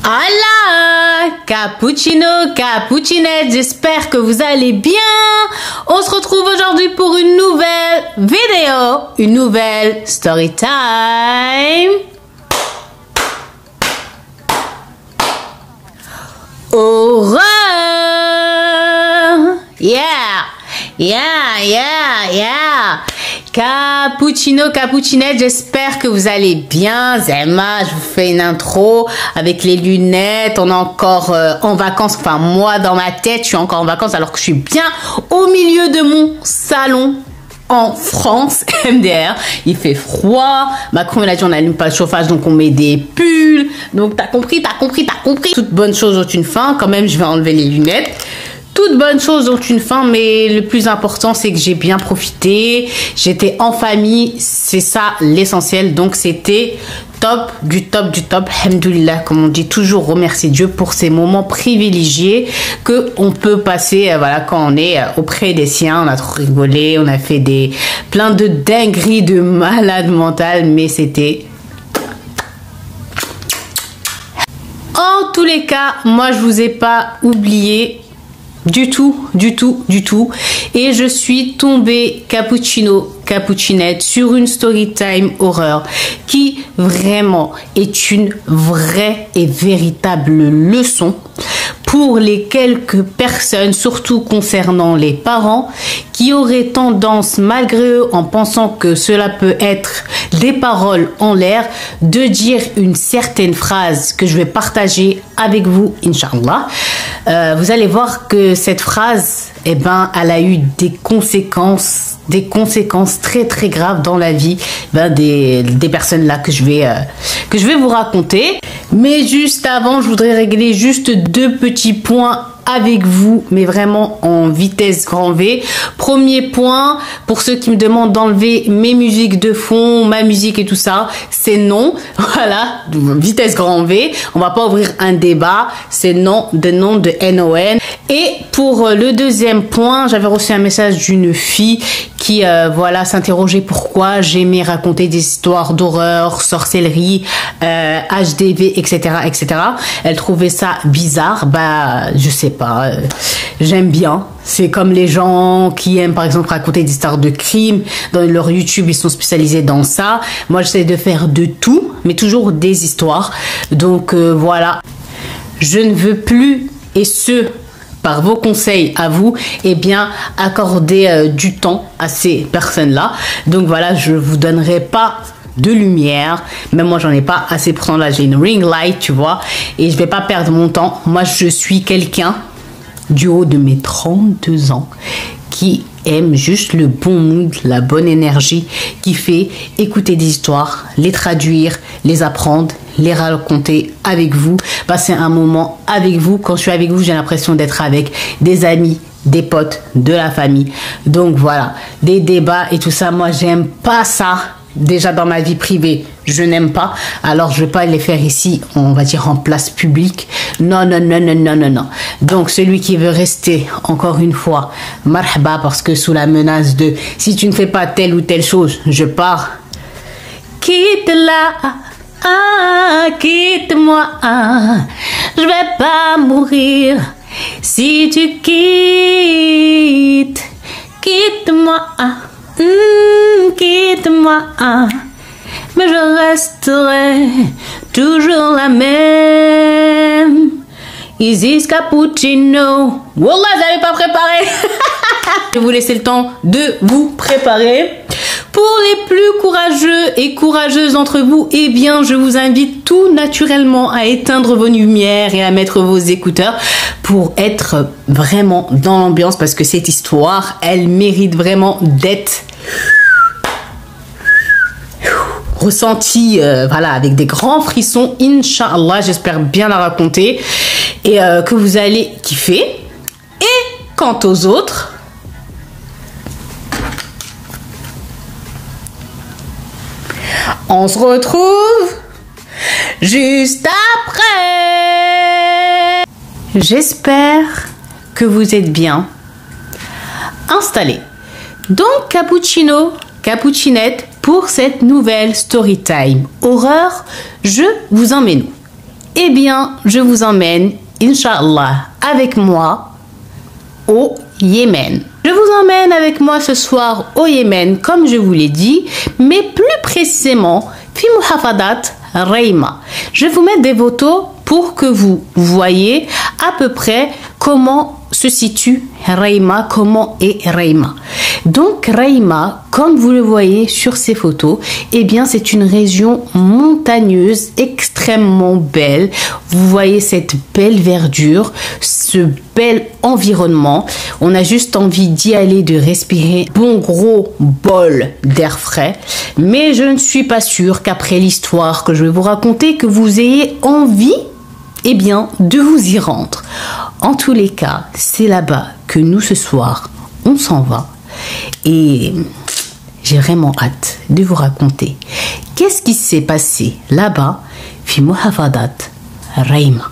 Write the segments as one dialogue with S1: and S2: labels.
S1: Hola, cappuccino, cappuccinette, j'espère que vous allez bien. On se retrouve aujourd'hui pour une nouvelle vidéo, une nouvelle story time. Horreur! Yeah! Cappuccino, cappuccinette, j'espère que vous allez bien. Zema, je vous fais une intro avec les lunettes. On est encore en vacances. Enfin, moi, dans ma tête, je suis encore en vacances alors que je suis bien au milieu de mon salon en France, MDR. Il fait froid. Macron, il a dit on n'allume pas le chauffage, donc on met des pulls. Donc, t'as compris. Toute bonne chose ont une fin. Quand même, je vais enlever les lunettes. Toutes bonnes choses ont une fin, mais le plus important, c'est que j'ai bien profité. J'étais en famille, c'est ça l'essentiel. Donc, c'était top, du top. Alhamdoulilah, comme on dit toujours, remercier Dieu pour ces moments privilégiés que on peut passer, voilà, quand on est auprès des siens. On a trop rigolé, on a fait plein de dingueries de malade mental, mais c'était... En tous les cas, moi, je vous ai pas oublié. Du tout. Et je suis tombée cappuccino, cappuccinette sur une story time horreur qui vraiment est une vraie et véritable leçon pour les quelques personnes, surtout concernant les parents, qui auraient tendance, malgré eux, en pensant que cela peut être des paroles en l'air, de dire une certaine phrase que je vais partager avec vous, Inch'Allah. Vous allez voir que cette phrase, eh ben, elle a eu des conséquences très graves dans la vie des personnes là que je vais vous raconter. Mais juste avant, je voudrais régler juste deux petits points avec vous, mais vraiment en vitesse grand V. Premier point, pour ceux qui me demandent d'enlever mes musiques de fond, ma musique et tout ça, c'est non. Voilà, vitesse grand V. On va pas ouvrir un débat, c'est non de NON. Et pour le deuxième point, j'avais reçu un message d'une fille qui voilà, s'interrogeait pourquoi j'aimais raconter des histoires d'horreur, sorcellerie, HDV, etc. Elle trouvait ça bizarre. Bah, je sais pas, j'aime bien. C'est comme les gens qui aiment par exemple raconter des histoires de crimes. Dans leur YouTube, ils sont spécialisés dans ça. Moi, j'essaie de faire de tout, mais toujours des histoires. Donc voilà, je ne veux plus, et ce, par vos conseils à vous, eh bien, accorder du temps à ces personnes-là. Donc voilà, je vous donnerai pas de lumière. Même moi, j'en ai pas assez. Pourtant, là, j'ai une ring light, tu vois. Et je vais pas perdre mon temps. Moi, je suis quelqu'un du haut de mes 32 ans qui aime juste le bon mood, la bonne énergie, qui fait écouter des histoires, les traduire, les apprendre, les raconter avec vous, passer un moment avec vous. Quand je suis avec vous, j'ai l'impression d'être avec des amis, des potes, de la famille. Donc voilà, des débats et tout ça, moi j'aime pas ça. Déjà dans ma vie privée, je n'aime pas. Alors je vais pas les faire ici, on va dire en place publique. Non. Donc celui qui veut rester, encore une fois, marhaba, parce que sous la menace de si tu ne fais pas telle ou telle chose, je pars. Quitte-la, quitte-moi, je vais pas mourir si tu quittes. Quitte-moi, quitte-moi, mais je resterai toujours la même. Isis Cappuccino. Wallah, j'avais pas préparé. Je vais vous laisser le temps de vous préparer. Pour les plus courageux et courageuses d'entre vous, eh bien, je vous invite tout naturellement à éteindre vos lumières et à mettre vos écouteurs pour être vraiment dans l'ambiance, parce que cette histoire, elle mérite vraiment d'être ressentie, voilà, avec des grands frissons. Inch'Allah, j'espère bien la raconter et que vous allez kiffer. Et quant aux autres, On se retrouve juste après. J'espère que vous êtes bien installés. Donc, cappuccino, cappuccinette, pour cette nouvelle story time horreur, je vous emmène où? Eh bien, je vous emmène, Inch'Allah, avec moi au Yémen. Je vous emmène avec moi ce soir au Yémen, comme je vous l'ai dit, mais plus précisément, fi Muhafadat Reima. Je vais vous mettre des photos pour que vous voyez à peu près comment se situe Reima, comment est Reima. Donc Reima, comme vous le voyez sur ces photos, eh bien c'est une région montagneuse extrêmement belle. Vous voyez cette belle verdure, ce bel environnement. On a juste envie d'y aller, de respirer bon gros bol d'air frais. Mais je ne suis pas sûre qu'après l'histoire que je vais vous raconter, que vous ayez envie, eh bien, de vous y rendre. En tous les cas, c'est là-bas que nous, ce soir, on s'en va. Et j'ai vraiment hâte de vous raconter qu'est-ce qui s'est passé là-bas, fi Muhafadat Reima.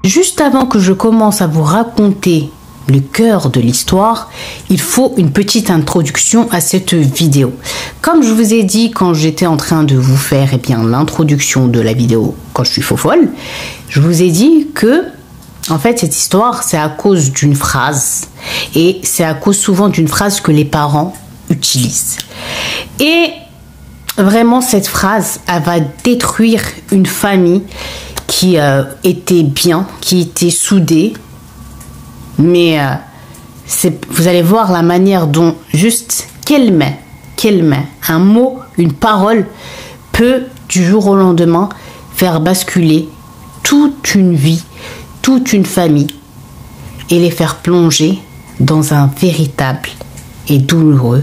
S1: Juste avant que je commence à vous raconter le cœur de l'histoire, il faut une petite introduction à cette vidéo. Comme je vous ai dit quand j'étais en train de vous faire l'introduction de la vidéo quand je suis folle, je vous ai dit que en fait cette histoire c'est à cause d'une phrase, et c'est à cause souvent d'une phrase que les parents utilisent. Et vraiment cette phrase, elle va détruire une famille qui était bien, qui était soudée. Mais vous allez voir la manière dont juste quelle main, un mot, une parole peut du jour au lendemain faire basculer toute une vie, toute une famille et les faire plonger dans un véritable et douloureux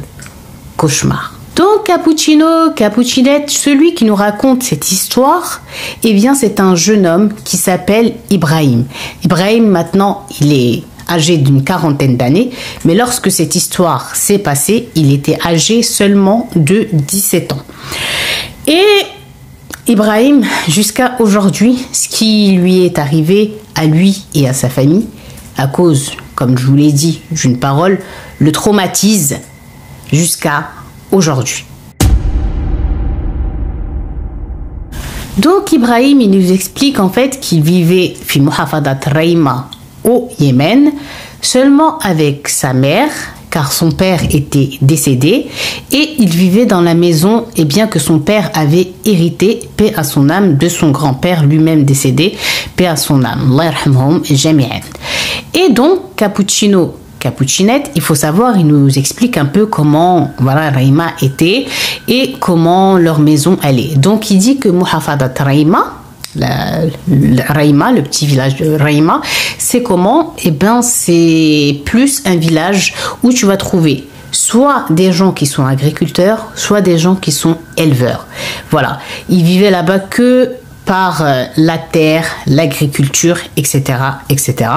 S1: cauchemar. Donc cappuccino, cappuccinette, celui qui nous raconte cette histoire, eh bien c'est un jeune homme qui s'appelle Ibrahim. Ibrahim maintenant il est âgé d'une quarantaine d'années, mais lorsque cette histoire s'est passée, il était âgé seulement de 17 ans. Et Ibrahim, jusqu'à aujourd'hui, ce qui lui est arrivé à lui et à sa famille, à cause, comme je vous l'ai dit, d'une parole, le traumatise jusqu'à aujourd'hui. Donc Ibrahim, il nous explique en fait qu'il vivait fi Muhafadat Reima au Yémen, seulement avec sa mère, car son père était décédé, et il vivait dans la maison, et bien que son père avait hérité, paix à son âme, de son grand-père lui-même décédé, paix à son âme. Allah yarhamhum jami'an. Et donc, cappuccino, cappuccinette, il faut savoir, il nous explique un peu comment voilà, Reima était et comment leur maison allait. Donc, il dit que Muhafadat Reima, Reima, le petit village de Reima, c'est comment? Eh bien, c'est plus un village où tu vas trouver soit des gens qui sont agriculteurs, soit des gens qui sont éleveurs. Voilà, ils vivaient là-bas que par la terre, l'agriculture, etc., etc.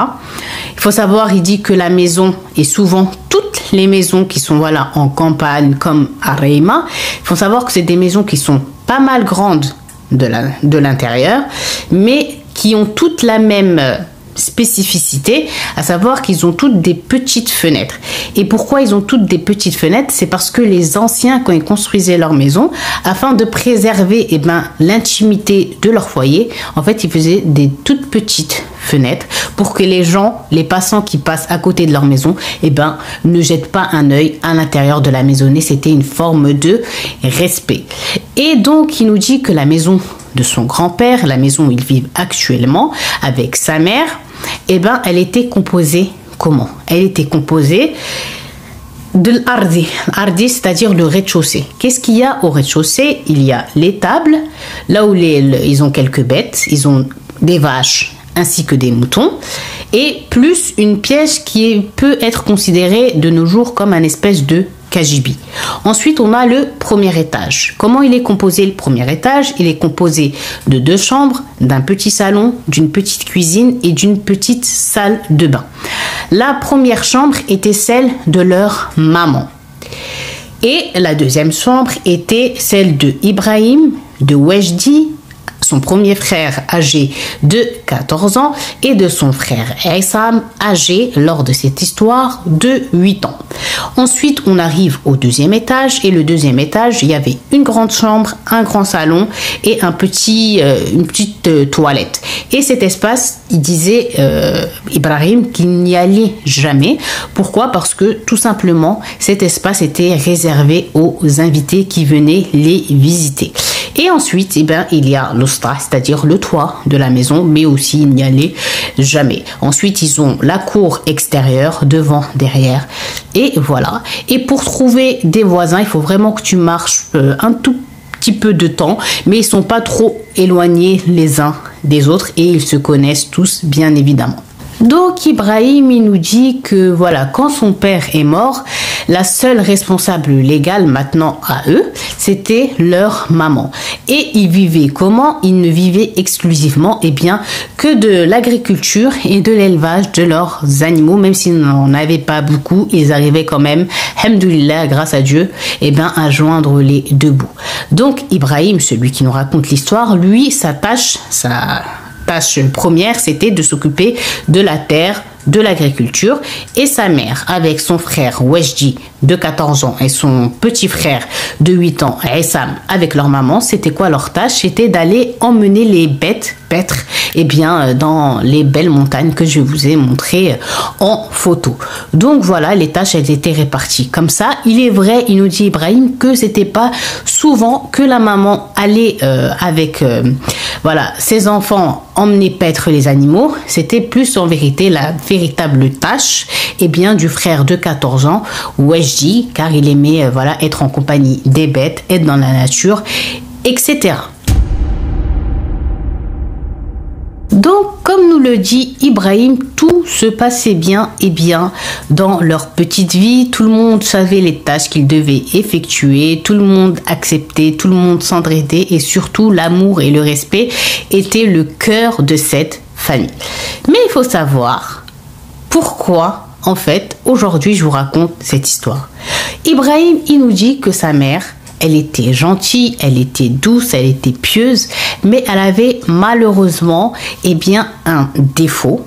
S1: Il faut savoir, il dit que la maison, et souvent toutes les maisons qui sont voilà en campagne comme à Reima, il faut savoir que c'est des maisons qui sont pas mal grandes de l'intérieur, mais qui ont toutes la même spécificité, à savoir qu'ils ont toutes des petites fenêtres. Et pourquoi ils ont toutes des petites fenêtres? C'est parce que les anciens, quand ils construisaient leur maison, afin de préserver l'intimité de leur foyer, en fait, ils faisaient des toutes petites fenêtres pour que les gens, les passants qui passent à côté de leur maison, ne jettent pas un œil à l'intérieur de la maisonnée. C'était une forme de respect. Et donc, il nous dit que la maison de son grand-père, la maison où ils vivent actuellement, avec sa mère, elle était composée comment? Elle était composée de l'ardi. L'ardi, c'est-à-dire le rez-de-chaussée. Qu'est-ce qu'il y a au rez-de-chaussée? Il y a les tables, là où ils ont quelques bêtes, ils ont des vaches ainsi que des moutons, et plus une pièce qui peut être considérée de nos jours comme un espèce de Kajibi. Ensuite, on a le premier étage. Comment il est composé le premier étage? Il est composé de 2 chambres, d'un petit salon, d'une petite cuisine et d'une petite salle de bain. La première chambre était celle de leur maman. Et la deuxième chambre était celle de Ibrahim, de Wejdi, son premier frère âgé de 14 ans et de son frère Aissam âgé lors de cette histoire de 8 ans. Ensuite, on arrive au deuxième étage et le deuxième étage, il y avait une grande chambre, un grand salon et une petite toilette. Et cet espace, il disait Ibrahim qu'il n'y allait jamais. Pourquoi? Parce que tout simplement, cet espace était réservé aux invités qui venaient les visiter. Et ensuite, il y a l'ostra, c'est-à-dire le toit de la maison, mais aussi il n'y allait jamais. Ensuite, ils ont la cour extérieure, devant, derrière, et voilà. Et pour trouver des voisins, il faut vraiment que tu marches un tout petit peu de temps, mais ils sont pas trop éloignés les uns des autres et ils se connaissent tous, bien évidemment. Donc Ibrahim, il nous dit que voilà, quand son père est mort, la seule responsable légale maintenant à eux, c'était leur maman. Et ils vivaient comment? Ils ne vivaient exclusivement que de l'agriculture et de l'élevage de leurs animaux, même s'ils n'en avaient pas beaucoup, ils arrivaient quand même, alhamdoulilah, grâce à Dieu, à joindre les deux bouts. Donc Ibrahim, celui qui nous raconte l'histoire, lui, sa tâche première, c'était de s'occuper de la terre, de l'agriculture, et sa mère, avec son frère Wejdi de 14 ans et son petit frère de 8 ans, Aissam, avec leur maman, c'était quoi leur tâche? C'était d'aller emmener les bêtes paître dans les belles montagnes que je vous ai montrées en photo. Donc voilà, les tâches elles étaient réparties comme ça. Il est vrai, il nous dit Ibrahim, que c'était pas souvent que la maman allait avec ses enfants emmener paître les animaux. C'était plus en vérité la véritable tâche du frère de 14 ans, Wejdi, car il aimait être en compagnie des bêtes, être dans la nature, etc. Donc, comme nous le dit Ibrahim, tout se passait bien dans leur petite vie. Tout le monde savait les tâches qu'ils devaient effectuer, tout le monde acceptait, tout le monde s'entraidait et surtout l'amour et le respect étaient le cœur de cette famille. Mais il faut savoir pourquoi, en fait, aujourd'hui je vous raconte cette histoire. Ibrahim, il nous dit que sa mère, elle était gentille, elle était douce, elle était pieuse, mais elle avait malheureusement un défaut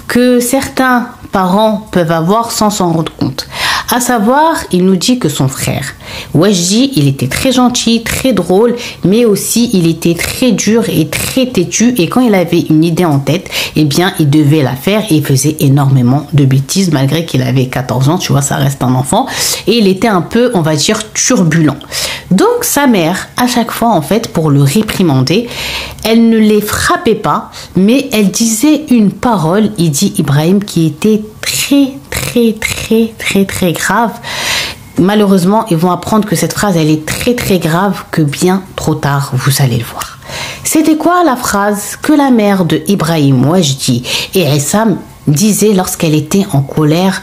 S1: que certains parents peuvent avoir sans s'en rendre compte. À savoir, il nous dit que son frère, Wejdi, il était très gentil, très drôle, mais aussi il était très dur et très têtu. Et quand il avait une idée en tête, il devait la faire et il faisait énormément de bêtises malgré qu'il avait 14 ans. Tu vois, ça reste un enfant. Et il était un peu, on va dire, turbulent. Donc sa mère, à chaque fois, en fait, pour le réprimander, elle ne les frappait pas, mais elle disait une parole, il dit Ibrahim, qui était très grave. Malheureusement, ils vont apprendre que cette phrase, elle est très grave, que bien trop tard, vous allez le voir. C'était quoi la phrase que la mère de Ibrahim, Wejdi et Aissam disaient lorsqu'elle était en colère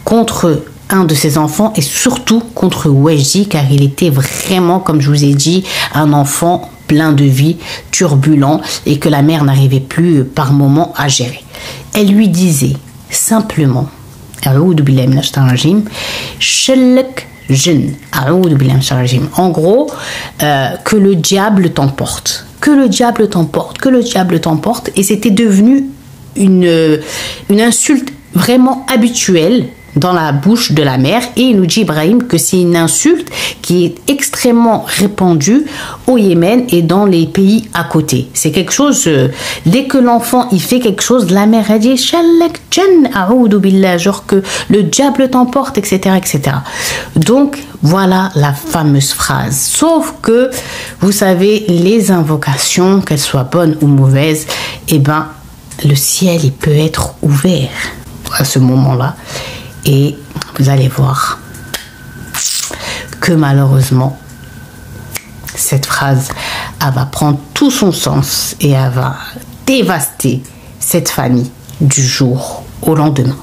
S1: contre un de ses enfants et surtout contre Wejdi, car il était vraiment, comme je vous ai dit, un enfant plein de vie, turbulent et que la mère n'arrivait plus par moments à gérer. Elle lui disait simplement en gros, que le diable t'emporte, que le diable t'emporte, que le diable t'emporte, et c'était devenu une insulte vraiment habituelle dans la bouche de la mère. Et il nous dit Ibrahim que c'est une insulte qui est extrêmement répandue au Yémen et dans les pays à côté. C'est quelque chose, dès que l'enfant il fait quelque chose, la mère a dit genre que le diable t'emporte, etc. Donc voilà la fameuse phrase. Sauf que vous savez, les invocations, qu'elles soient bonnes ou mauvaises, le ciel il peut être ouvert à ce moment-là. Et vous allez voir que malheureusement, cette phrase, elle va prendre tout son sens et elle va dévaster cette famille du jour au lendemain.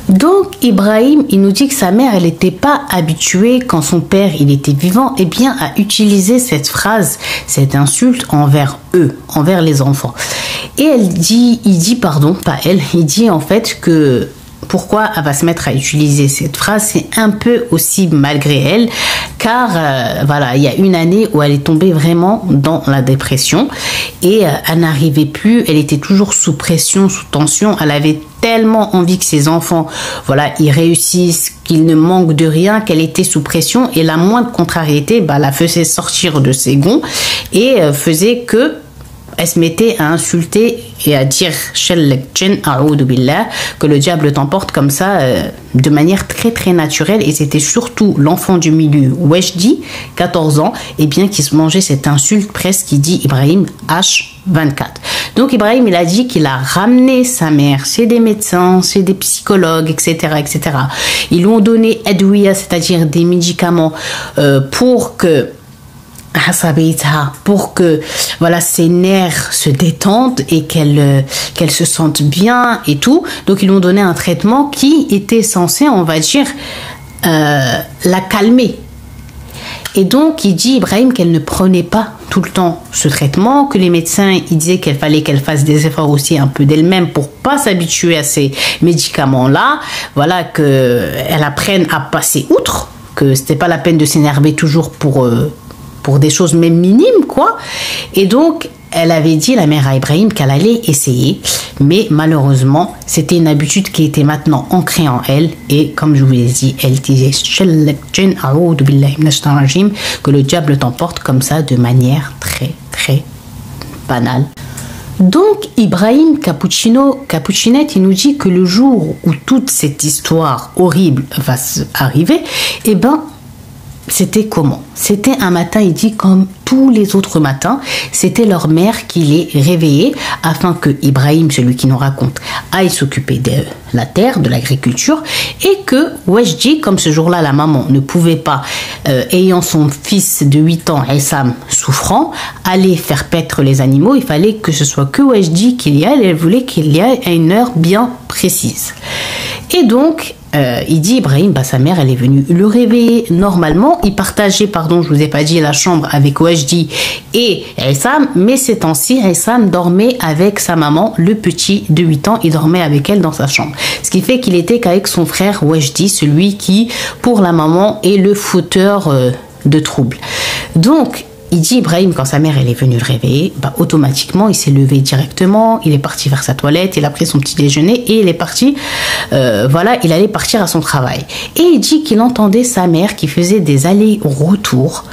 S1: Donc Ibrahim, il nous dit que sa mère, elle n'était pas habituée quand son père, il était vivant, eh bien, à utiliser cette phrase, cette insulte envers eux, envers les enfants. Et il dit en fait que pourquoi elle va se mettre à utiliser cette phrase, c'est un peu aussi malgré elle, car voilà, il y a une année où elle est tombée vraiment dans la dépression et elle n'arrivait plus, elle était toujours sous pression, sous tension, elle avait tellement envie que ses enfants, voilà, ils réussissent, qu'ils ne manquent de rien, qu'elle était sous pression et la moindre contrariété, la faisait sortir de ses gonds et faisait que elle se mettait à insulter et à dire que le diable t'emporte comme ça de manière très très naturelle, et c'était surtout l'enfant du milieu Wajdi, 14 ans, et bien qui se mangeait cette insulte presque, qui dit Ibrahim H24. Donc Ibrahim, il a dit qu'il a ramené sa mère chez des médecins, chez des psychologues, etc. etc. Ils lui ont donné adouia, c'est-à-dire des médicaments pour que voilà, ses nerfs se détendent et qu'elle se sente bien et tout. Donc ils lui ont donné un traitement qui était censé, on va dire, la calmer. Et donc il dit Ibrahim qu'elle ne prenait pas tout le temps ce traitement, que les médecins ils disaient qu'il fallait qu'elle fasse des efforts aussi un peu d'elle-même pour pas s'habituer à ces médicaments-là. Voilà, qu'elle apprenne à passer outre, que c'était pas la peine de s'énerver toujours pour des choses même minimes, quoi. Et donc, elle avait dit, la mère à Ibrahim, qu'elle allait essayer. Mais malheureusement, c'était une habitude qui était maintenant ancrée en elle. Et comme je vous l'ai dit, elle disait que le diable t'emporte comme ça, de manière très, très banale. Donc, Ibrahim Capucinette, il nous dit que le jour où toute cette histoire horrible va arriver, eh ben, c'était comment? C'était un matin, il dit, comme tous les autres matins, c'était leur mère qui les réveillait afin que Ibrahim, celui qui nous raconte, aille s'occuper de la terre, de l'agriculture, et que Wajdi, comme ce jour-là la maman ne pouvait pas, ayant son fils de 8 ans, Essam, souffrant, aller faire paître les animaux, il fallait que ce soit que Wajdi qu'il y aille, elle voulait qu'il y aille à une heure bien précise. Et donc, il dit Ibrahim, sa mère, elle est venue le réveiller normalement. Il partageait, je vous ai pas dit, la chambre avec Wajdi et Essam, mais ces temps-ci, Essam dormait avec sa maman, le petit de 8 ans, il dormait avec elle dans sa chambre. Ce qui fait qu'il était qu'avec son frère Wajdi, celui qui, pour la maman, est le fauteur de troubles. Donc, il dit Ibrahim, quand sa mère elle est venue le réveiller, automatiquement il s'est levé directement, il est parti vers sa toilette, il a pris son petit déjeuner et il est parti, il allait partir à son travail. Et il dit qu'il entendait sa mère qui faisait des allers-retours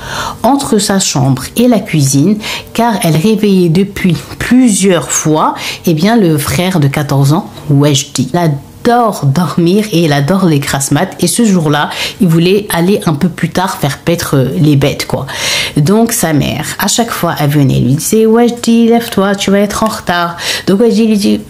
S1: entre sa chambre et la cuisine, car elle réveillait depuis plusieurs fois le frère de 14 ans, Wajdi. Il adore dormir et il adore les grasses mat, et ce jour-là il voulait aller un peu plus tard faire paître les bêtes, quoi. Donc sa mère, à chaque fois elle venait lui disait Wajdi, lève-toi, tu vas être en retard. Donc Wajdi lui dit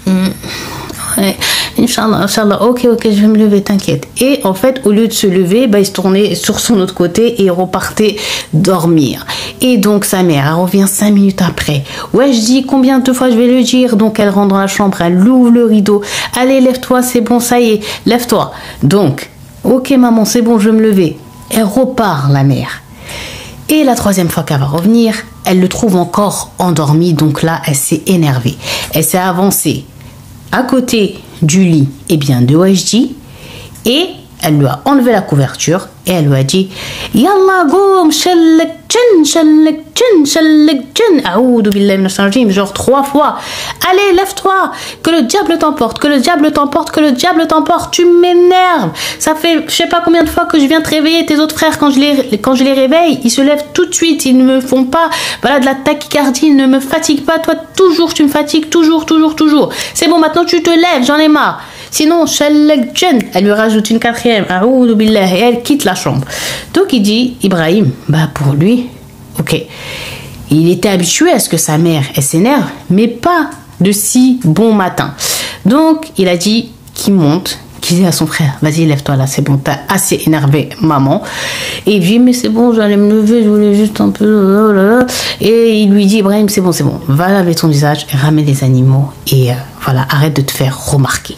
S1: ouais, Inch'Allah, ok, je vais me lever, t'inquiète. Et en fait, au lieu de se lever, il se tournait sur son autre côté et il repartait dormir. Et donc sa mère, elle revient 5 minutes après. Ouais, je dis combien de fois je vais le dire. Donc elle rentre dans la chambre, elle ouvre le rideau. Allez, lève-toi, c'est bon, ça y est, lève-toi. Donc, ok maman, c'est bon, je vais me lever. Elle repart, la mère. Et la 3e fois qu'elle va revenir, elle le trouve encore endormi. Donc là, elle s'est énervée. Elle s'est avancée à côté du lit de Wajdi, et elle lui a enlevé la couverture et elle lui a dit Yallah goum shallek djinn a'oudou billahi minash rajim, genre 3 fois. Allez, lève-toi, que le diable t'emporte, que le diable t'emporte, que le diable t'emporte. Tu m'énerves. Ça fait je sais pas combien de fois que je viens te réveiller. Tes autres frères, quand je les réveille, ils se lèvent tout de suite, ils ne me font pas de la tachycardie, ils ne me fatiguent pas. Toi toujours tu me fatigues, toujours. C'est bon, maintenant tu te lèves, j'en ai marre. Sinon, elle lui rajoute une 4e, et elle quitte la chambre. Donc il dit, Ibrahim, pour lui, ok, il était habitué à ce que sa mère, elle s'énerve, mais pas de si bon matin. Donc il a dit qu'il monte, qu'il dit à son frère, vas-y, lève-toi là, c'est bon, t'as assez énervé maman. Et il dit, mais c'est bon, j'allais me lever, je voulais juste un peu. Et il lui dit, Ibrahim, c'est bon, va laver ton visage, ramène les animaux et arrête de te faire remarquer.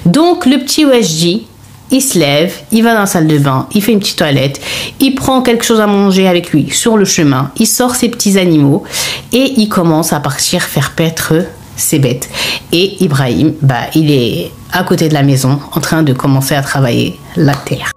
S1: Donc le petit Wajdi, il se lève, il va dans la salle de bain, il fait une petite toilette, il prend quelque chose à manger avec lui sur le chemin, il sort ses petits animaux et il commence à partir faire paître ses bêtes. Et Ibrahim, il est à côté de la maison en train de commencer à travailler la terre.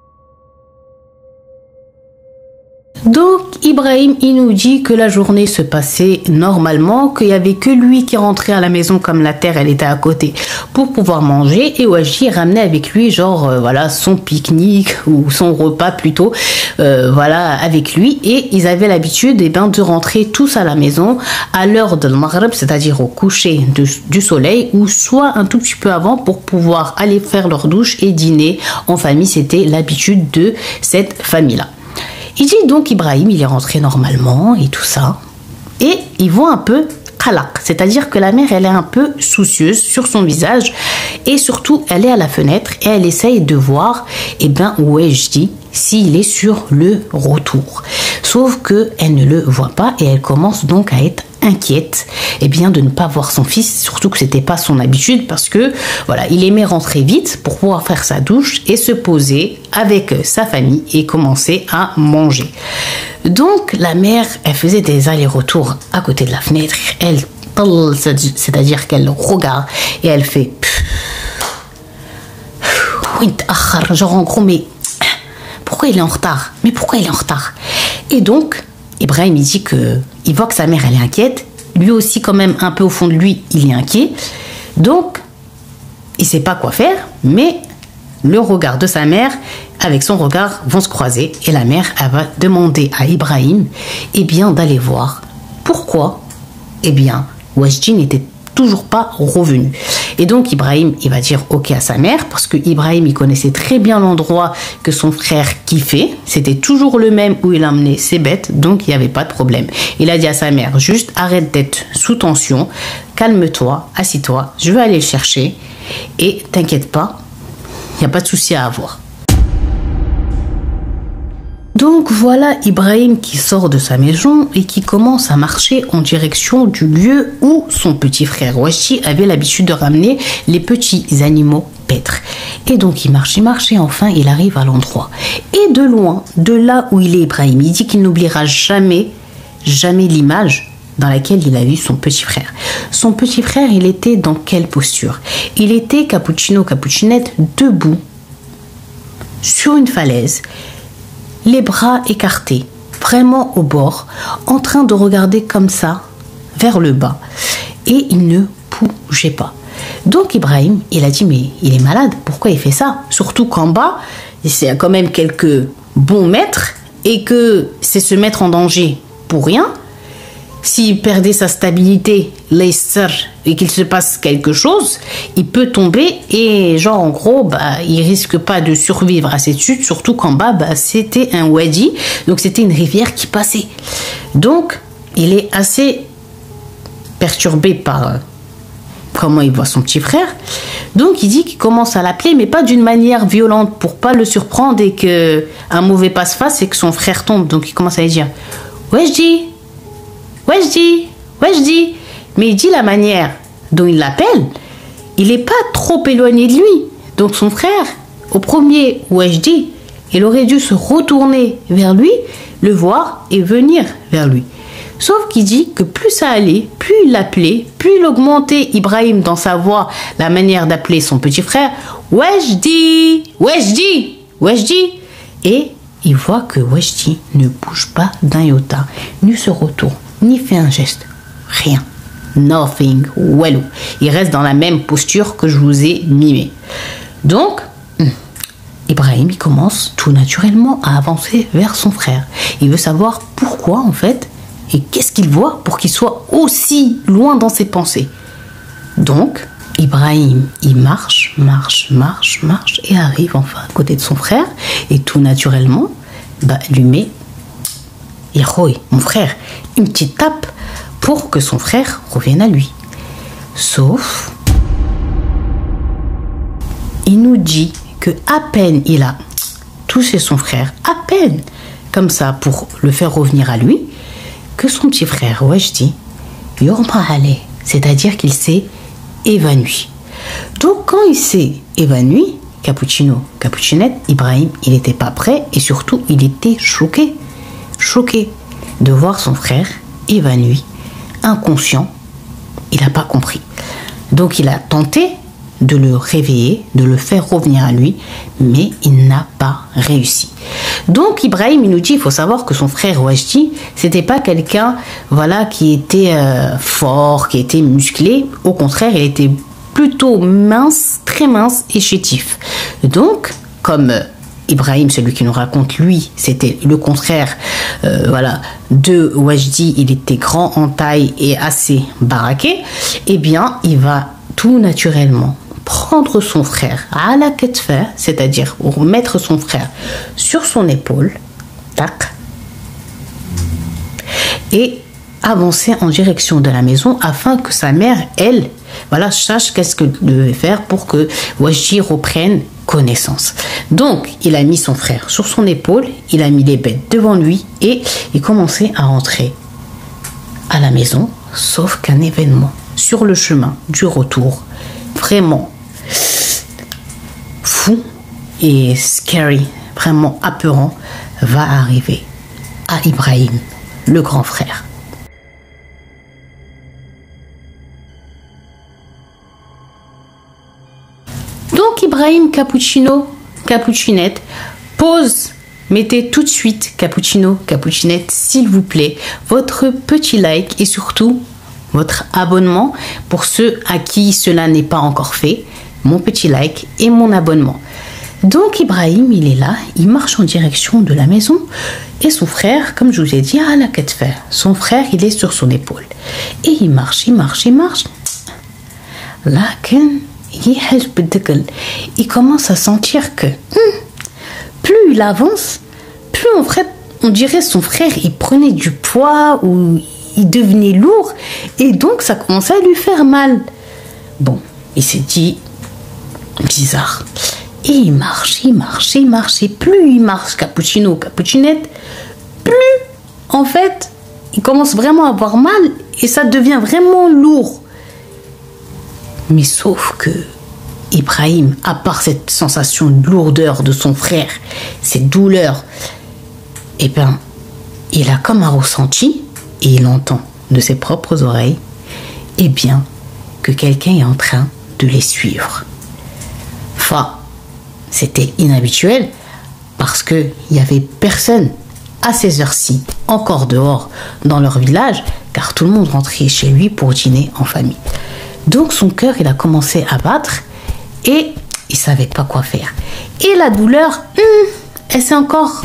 S1: Donc Ibrahim, il nous dit que la journée se passait normalement, qu'il n'y avait que lui qui rentrait à la maison comme la terre elle était à côté pour pouvoir manger, et Wajdi ramenait avec lui son pique-nique ou son repas plutôt avec lui, et ils avaient l'habitude de rentrer tous à la maison à l'heure de Maghreb, c'est-à-dire au coucher du soleil, ou soit un tout petit peu avant pour pouvoir aller faire leur douche et dîner en famille. C'était l'habitude de cette famille-là. Il dit donc Ibrahim, il est rentré normalement et tout ça. Et il voit un peu qalaq, c'est-à-dire que la mère, elle est un peu soucieuse sur son visage. Et surtout, elle est à la fenêtre et elle essaye de voir, Wajdi, s'il est sur le retour. Sauf qu'elle ne le voit pas et elle commence donc à être inquiète de ne pas voir son fils, surtout que c'était pas son habitude, parce que il aimait rentrer vite pour pouvoir faire sa douche et se poser avec sa famille et commencer à manger. Donc la mère, elle faisait des allers-retours à côté de la fenêtre, c'est-à-dire qu'elle regarde et elle fait genre en gros, mais pourquoi il est en retard? Mais pourquoi il est en retard? Et donc Ibrahim, il dit qu'il voit que sa mère, elle est inquiète. Lui aussi, quand même, un peu au fond de lui, il est inquiet. Donc, il ne sait pas quoi faire, mais le regard de sa mère, avec son regard, vont se croiser. Et la mère, elle va demander à Ibrahim, d'aller voir pourquoi, Wajdi n'était toujours pas revenu. Et donc Ibrahim, il va dire ok à sa mère, parce que Ibrahim, il connaissait très bien l'endroit que son frère kiffait. C'était toujours le même où il emmenait ses bêtes, donc il n'y avait pas de problème. Il a dit à sa mère, juste arrête d'être sous tension, calme-toi, assis-toi, je vais aller le chercher et t'inquiète pas, il n'y a pas de souci à avoir. Donc voilà Ibrahim qui sort de sa maison et qui commence à marcher en direction du lieu où son petit frère Wajdi avait l'habitude de ramener les petits animaux paître. Et donc il marche et enfin il arrive à l'endroit. Et de loin, de là où il est Ibrahim, il dit qu'il n'oubliera jamais l'image dans laquelle il a vu son petit frère. Son petit frère, il était dans quelle posture? Il était cappuccinette debout sur une falaise, les bras écartés, vraiment au bord, en train de regarder comme ça, vers le bas. Et il ne bougeait pas. Donc Ibrahim, il a dit, mais il est malade, pourquoi il fait ça? Surtout qu'en bas, c'est quand même quelques bons mètres, et que c'est se mettre en danger pour rien. S'il perdait sa stabilité, et qu'il se passe quelque chose, il peut tomber et en gros, il risque pas de survivre à cette chute, surtout qu'en bas, c'était un wadi, donc c'était une rivière qui passait. Donc, il est assez perturbé par comment il voit son petit frère. Donc, il dit qu'il commence à l'appeler, mais pas d'une manière violente pour pas le surprendre et qu'un mauvais passe-face et que son frère tombe. Donc, il commence à lui dire « Wajdi, Wajdi, Wajdi ». Mais il dit la manière dont il l'appelle, il n'est pas trop éloigné de lui. Donc son frère, au premier Wajdi, il aurait dû se retourner vers lui, le voir et venir vers lui. Sauf qu'il dit que plus ça allait, plus il l'appelait, plus il augmentait Ibrahim dans sa voix, la manière d'appeler son petit frère, Wajdi, Wajdi, Wajdi. Et il voit que Wajdi ne bouge pas d'un iota, ni se retourne, ni fait un geste, rien. Nothing, well. Il reste dans la même posture que je vous ai mimé. Donc, Ibrahim, il commence tout naturellement à avancer vers son frère. Il veut savoir pourquoi, en fait, et qu'est-ce qu'il voit pour qu'il soit aussi loin dans ses pensées. Donc, Ibrahim, il marche, et arrive enfin à côté de son frère, et tout naturellement, lui met, mon frère, une petite tape pour que son frère revienne à lui. Sauf, il nous dit que à peine il a touché son frère, à peine, comme ça, pour le faire revenir à lui, que son petit frère Wajdi, yorma allé, c'est-à-dire qu'il s'est évanoui. Donc quand il s'est évanoui, Cappuccino, Cappuccinette, Ibrahim, il n'était pas prêt et surtout il était choqué de voir son frère évanoui, inconscient. Il n'a pas compris. Donc il a tenté de le réveiller, de le faire revenir à lui, mais il n'a pas réussi. Donc Ibrahim, il nous dit, il faut savoir que son frère Wajdi, c'était pas quelqu'un, voilà, qui était fort, qui était musclé. Au contraire, il était plutôt mince, très mince et chétif. Donc, comme Ibrahim, celui qui nous raconte, lui, c'était le contraire, voilà, de Wajdi, il était grand en taille et assez baraqué, eh bien, il va tout naturellement prendre son frère à la ketfa, c'est-à-dire mettre son frère sur son épaule, tac, et avancer en direction de la maison afin que sa mère, elle, voilà, sache qu'est-ce qu'elle devait faire pour que Wajdi reprenne connaissance. Donc, il a mis son frère sur son épaule, il a mis les bêtes devant lui et il commençait à rentrer à la maison, sauf qu'un événement sur le chemin du retour, vraiment fou et scary, vraiment apeurant, va arriver à Ibrahim, le grand frère. Donc Ibrahim, Cappuccino, Cappuccinette, pause, mettez tout de suite Cappuccino, Cappuccinette, s'il vous plaît, votre petit like et surtout votre abonnement pour ceux à qui cela n'est pas encore fait, mon petit like et mon abonnement. Donc Ibrahim, il est là, il marche en direction de la maison et son frère, comme je vous ai dit, à la quête faire. Son frère, il est sur son épaule et il marche. Là, il commence à sentir que plus il avance, plus en fait, on dirait son frère, il prenait du poids ou il devenait lourd et donc ça commençait à lui faire mal. Bon, il s'est dit, bizarre. Et il marche. Et plus il marche, Cappuccino, Cappuccinette, plus, en fait, il commence vraiment à avoir mal et ça devient vraiment lourd. Mais sauf que Ibrahim, à part cette sensation de lourdeur de son frère, cette douleur, eh bien, il a comme un ressenti et il entend de ses propres oreilles, eh bien, que quelqu'un est en train de les suivre. Enfin, c'était inhabituel parce qu'il n'y avait personne à ces heures-ci encore dehors dans leur village car tout le monde rentrait chez lui pour dîner en famille. Donc son cœur, il a commencé à battre et il ne savait pas quoi faire. Et la douleur, elle s'est encore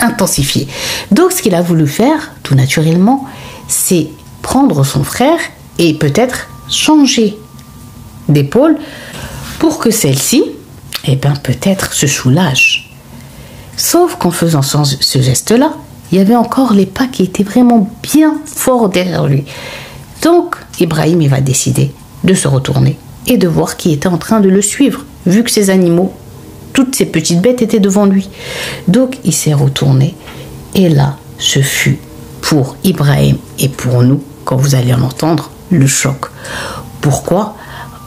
S1: intensifiée. Donc ce qu'il a voulu faire, tout naturellement, c'est prendre son frère et peut-être changer d'épaule pour que celle-ci, eh bien, peut-être se soulage. Sauf qu'en faisant ce geste-là, il y avait encore les pas qui étaient vraiment bien forts derrière lui. Donc, Ibrahim, il va décider de se retourner et de voir qui était en train de le suivre, vu que ces animaux, toutes ces petites bêtes étaient devant lui. Donc, il s'est retourné et là, ce fut pour Ibrahim et pour nous, quand vous allez en entendre, le choc. Pourquoi ?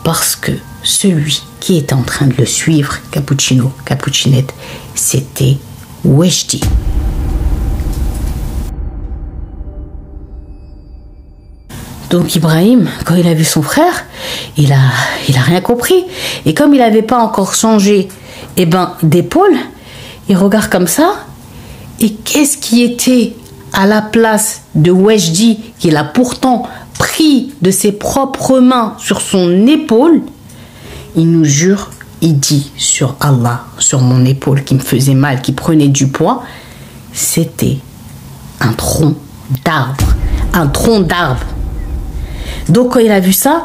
S1: Parce que celui qui était en train de le suivre, Cappuccino, Cappuccinette, c'était Wajdi. Donc Ibrahim, quand il a vu son frère, il a rien compris. Et comme il n'avait pas encore changé d'épaule, il regarde comme ça. Et qu'est-ce qui était à la place de Wajdi, qu'il a pourtant pris de ses propres mains sur son épaule? Il nous jure, il dit sur Allah, sur mon épaule qui me faisait mal, qui prenait du poids, c'était un tronc d'arbre. Un tronc d'arbre. Donc quand il a vu ça,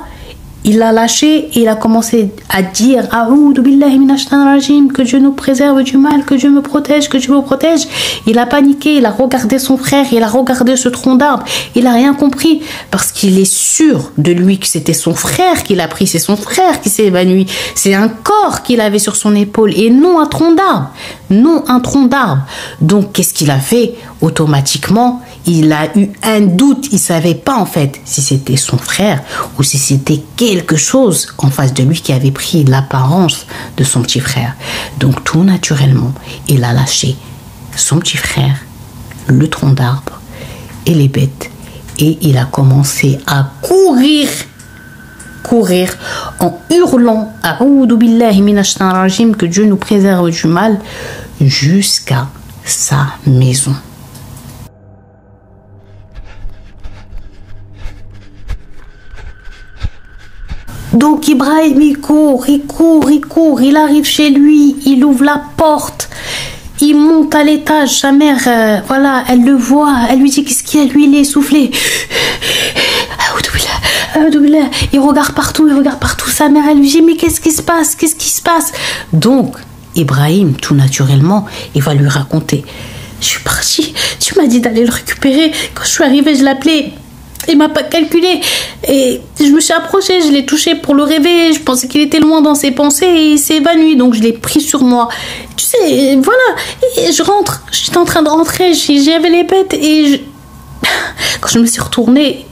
S1: il l'a lâché et il a commencé à dire A'oudou billahi minash shaitanir rajim, que Dieu nous préserve du mal, que Dieu me protège, que Dieu me protège. Il a paniqué, il a regardé son frère, il a regardé ce tronc d'arbre, il n'a rien compris parce qu'il est sûr de lui que c'était son frère qui l'a pris, c'est son frère qui s'est évanoui, c'est un corps qu'il avait sur son épaule et non un tronc d'arbre, non un tronc d'arbre. Donc qu'est-ce qu'il a fait? Automatiquement, il a eu un doute. Il ne savait pas en fait si c'était son frère ou si c'était quelque chose en face de lui qui avait pris l'apparence de son petit frère. Donc tout naturellement, il a lâché son petit frère, le tronc d'arbre et les bêtes. Et il a commencé à courir en hurlant A'oudou billahi minash shaitanir rajim, que Dieu nous préserve du mal, jusqu'à sa maison. Donc Ibrahim, il court, il arrive chez lui, il ouvre la porte, il monte à l'étage, sa mère, voilà, elle le voit, elle lui dit qu'est-ce qu'il y a, lui il est essoufflé. Il regarde partout, sa mère elle lui dit mais qu'est-ce qui se passe. Donc Ibrahim, tout naturellement, il va lui raconter, je suis parti, tu m'as dit d'aller le récupérer, quand je suis arrivée je l'appelais, il m'a pas calculé et je me suis approchée, je l'ai touché pour le réveiller, je pensais qu'il était loin dans ses pensées et il s'est évanoui, donc je l'ai pris sur moi, tu sais, voilà, et je rentre, j'étais en train de rentrer, j'avais les bêtes et quand je me suis retournée,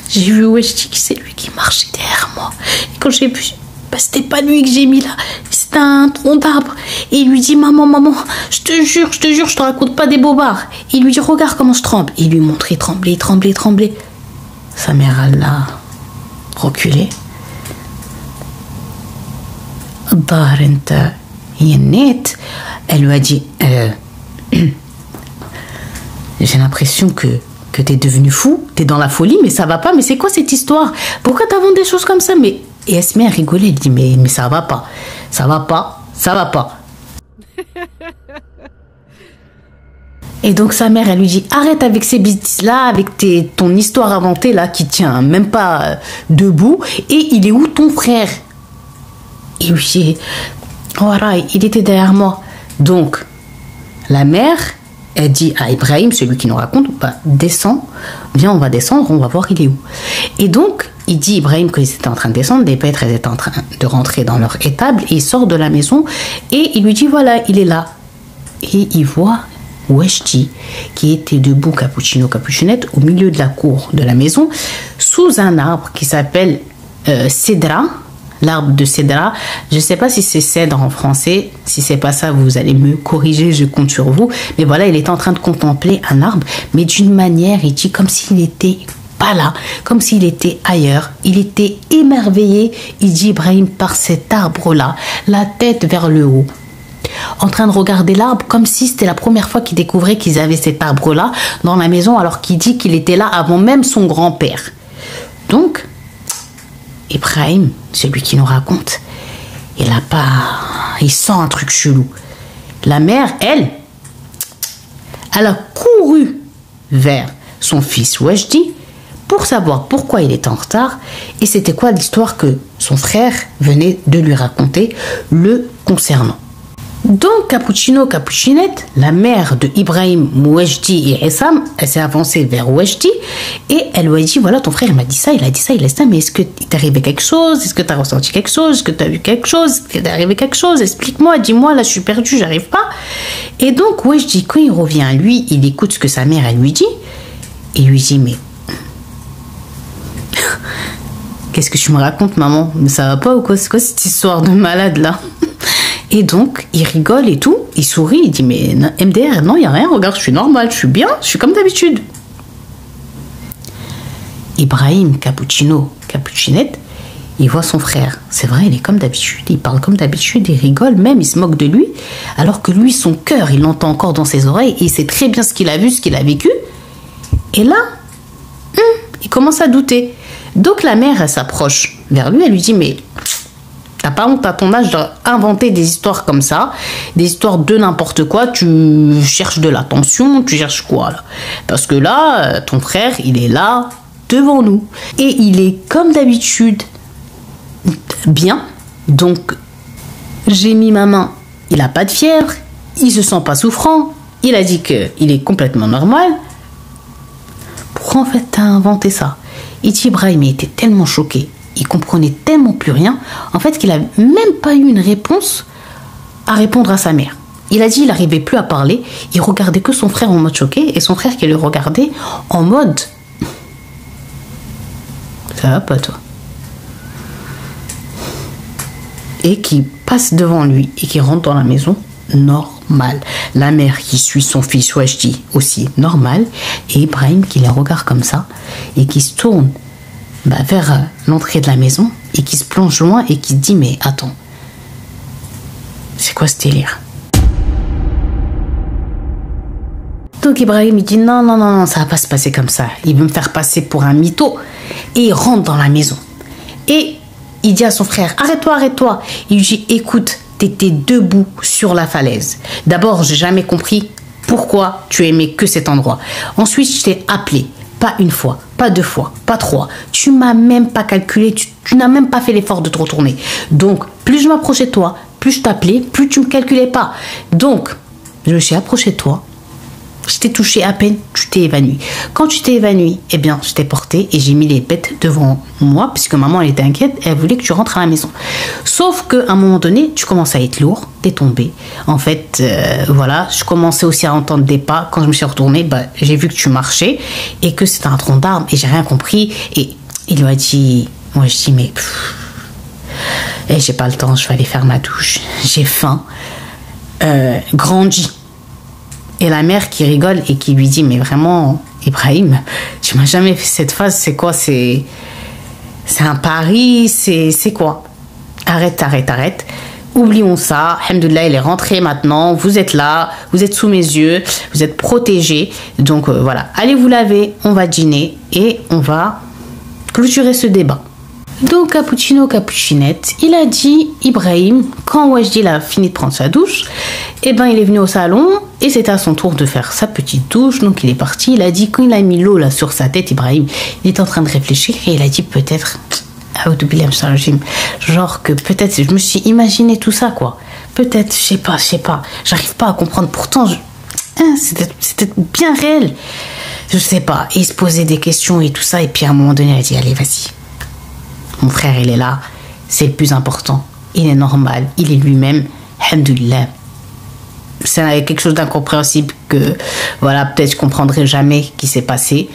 S1: j'ai vu Weshti, c'est lui qui marchait derrière moi. Et quand j'ai vu, c'était pas lui que j'ai mis là, c'était un tronc d'arbre. Et il lui dit maman, je te jure, je te raconte pas des bobards. Et il lui dit regarde comment je tremble. Et il lui montrait trembler. Sa mère, elle l'a reculé. Elle lui a dit j'ai l'impression que t'es devenu fou, t'es dans la folie, mais ça va pas, mais c'est quoi cette histoire? Pourquoi t'inventes des choses comme ça? Et elle se met à rigoler, elle dit mais ça va pas. Et donc sa mère, elle lui dit arrête avec ces bêtises là, avec ton histoire inventée là qui tient même pas debout, et il est où ton frère? Et lui dit voilà, il était derrière moi. Donc la mère, elle dit à Ibrahim, celui qui nous raconte, bah, descends, viens, on va descendre, on va voir il est où. Et donc, il dit Ibrahim qu'ils étaient en train de descendre, les pêtres étaient en train de rentrer dans leur étable, et il sort de la maison, et il lui dit voilà, il est là. Et il voit Weshti, qui était debout, capucinette, au milieu de la cour de la maison, sous un arbre qui s'appelle Cédra, l'arbre de Cédra. Je ne sais pas si c'est cèdre en français. Si c'est pas ça, vous allez me corriger, je compte sur vous. Mais voilà, il est en train de contempler un arbre, mais d'une manière, il dit comme s'il n'était pas là, comme s'il était ailleurs. Il était émerveillé, il dit Ibrahim, par cet arbre-là, la tête vers le haut, en train de regarder l'arbre comme si c'était la première fois qu'il découvrait qu'ils avaient cet arbre-là dans la maison, alors qu'il dit qu'il était là avant même son grand-père. Donc, Ibrahim, celui qui nous raconte, il sent un truc chelou. La mère, elle a couru vers son fils Weshti pour savoir pourquoi il était en retard et c'était quoi l'histoire que son frère venait de lui raconter le concernant. Donc Capucinette, la mère de Ibrahim, Weshti et Essam, elle s'est avancée vers Weshti et elle lui a dit voilà, ton frère il m'a dit ça, il a dit ça, mais est-ce que t'est arrivé quelque chose? Est-ce que t'as ressenti quelque chose? Est-ce que t'as vu quelque chose? Est-ce que t'est arrivé quelque chose? Explique-moi, dis-moi, là je suis perdue, j'arrive pas. Et donc Weshti, quand il revient, lui, il écoute ce que sa mère elle lui dit et lui dit mais qu'est-ce que tu me racontes maman? Mais ça va pas ou quoi? C'est quoi cette histoire de malade là? Et donc, il rigole et tout, il sourit, il dit mais MDR, non, il n'y a rien, regarde, je suis normal, je suis bien, je suis comme d'habitude. Ibrahim, Capucinette, il voit son frère. C'est vrai, il est comme d'habitude, il parle comme d'habitude, il rigole même, il se moque de lui, alors que lui, son cœur, il l'entend encore dans ses oreilles, et il sait très bien ce qu'il a vu, ce qu'il a vécu. Et là, il commence à douter. Donc la mère, elle s'approche vers lui, elle lui dit mais t'as pas honte à ton âge d'inventer des histoires comme ça, des histoires de n'importe quoi, tu cherches de l'attention, tu cherches quoi là? Parce que là, ton frère, il est là, devant nous. Et il est comme d'habitude, bien. Donc, j'ai mis ma main, il n'a pas de fièvre, il se sent pas souffrant, il a dit qu'il est complètement normal. Pourquoi en fait t'as inventé ça? Et Ibrahim était tellement choqué. Il comprenait tellement plus rien, en fait, qu'il n'a même pas eu une réponse à répondre à sa mère. Il a dit il n'arrivait plus à parler, il regardait que son frère en mode choqué, et son frère qui le regardait en mode ça va pas toi, et qui passe devant lui et qui rentre dans la maison normal. La mère qui suit son fils Wajdi aussi normal, et Ibrahim qui les regarde comme ça et qui se tourne vers l'entrée de la maison et qui se plonge loin et qui se dit mais attends, c'est quoi ce délire? Donc Ibrahim il dit non, ça va pas se passer comme ça, il veut me faire passer pour un mytho, et il rentre dans la maison et il dit à son frère arrête-toi, il lui dit écoute, t'étais debout sur la falaise, d'abord j'ai jamais compris pourquoi tu aimais que cet endroit, ensuite je t'ai appelé, pas une fois, pas deux fois, pas trois, tu m'as même pas calculé, tu n'as même pas fait l'effort de te retourner, donc plus je m'approchais de toi, plus je t'appelais, plus tu me calculais pas, donc je me suis approché de toi, je t'ai touché à peine, tu t'es évanoui. Quand tu t'es évanoui, eh bien, je t'ai porté et j'ai mis les bêtes devant moi, puisque maman, elle était inquiète, elle voulait que tu rentres à la maison. Sauf qu'à un moment donné, tu commences à être lourd, t'es tombé. En fait, voilà, je commençais aussi à entendre des pas. Quand je me suis retournée, j'ai vu que tu marchais et que c'était un tronc d'arbre et j'ai rien compris. Et il lui a dit, moi je dis, mais j'ai pas le temps, je vais aller faire ma douche. J'ai faim. Grandis. Et la mère qui rigole et qui lui dit mais vraiment Ibrahim, tu m'as jamais fait cette phase, c'est quoi, c'est un pari, c'est quoi? Arrête, oublions ça, alhamdoulilah, il est rentré maintenant, vous êtes là, vous êtes sous mes yeux, vous êtes protégés, donc voilà, allez vous laver, on va dîner et on va clôturer ce débat. Donc Cappuccino Cappuccinette, il a dit Ibrahim, quand Wajdi a fini de prendre sa douche, il est venu au salon et c'était à son tour de faire sa petite douche, donc il est parti, il a dit quand il a mis l'eau là sur sa tête, Ibrahim, il est en train de réfléchir et il a dit peut-être, genre que peut-être, je me suis imaginé tout ça quoi, peut-être, je sais pas, j'arrive pas à comprendre, pourtant c'était bien réel, je sais pas, et il se posait des questions et tout ça, et puis à un moment donné il a dit allez vas-y. Mon frère, il est là, c'est le plus important. Il est normal, il est lui-même. Alhamdoulilah. C'est quelque chose d'incompréhensible que, voilà, peut-être je comprendrai jamais qui s'est passé.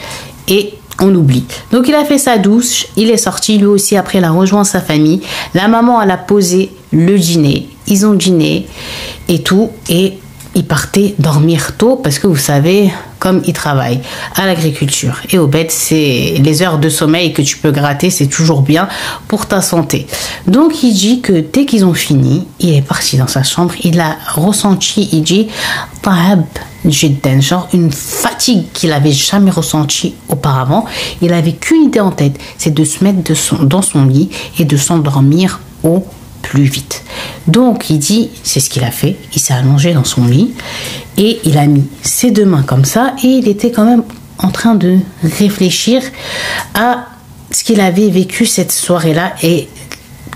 S1: Et on oublie. Donc, il a fait sa douche, il est sorti, lui aussi, après, il a rejoint sa famille. La maman, elle a posé le dîner. Ils ont dîné et tout. Et ils partaient dormir tôt parce que vous savez, comme ils travaillent à l'agriculture et aux bêtes, c'est les heures de sommeil que tu peux gratter, c'est toujours bien pour ta santé. Donc il dit que dès qu'ils ont fini, il est parti dans sa chambre, il a ressenti, il dit tahab jiddan, genre une fatigue qu'il avait jamais ressentie auparavant. Il avait qu'une idée en tête, c'est de se mettre dans son lit et de s'endormir au plus vite. Donc il dit, c'est ce qu'il a fait, il s'est allongé dans son lit et il a mis ses deux mains comme ça et il était quand même en train de réfléchir à ce qu'il avait vécu cette soirée-là et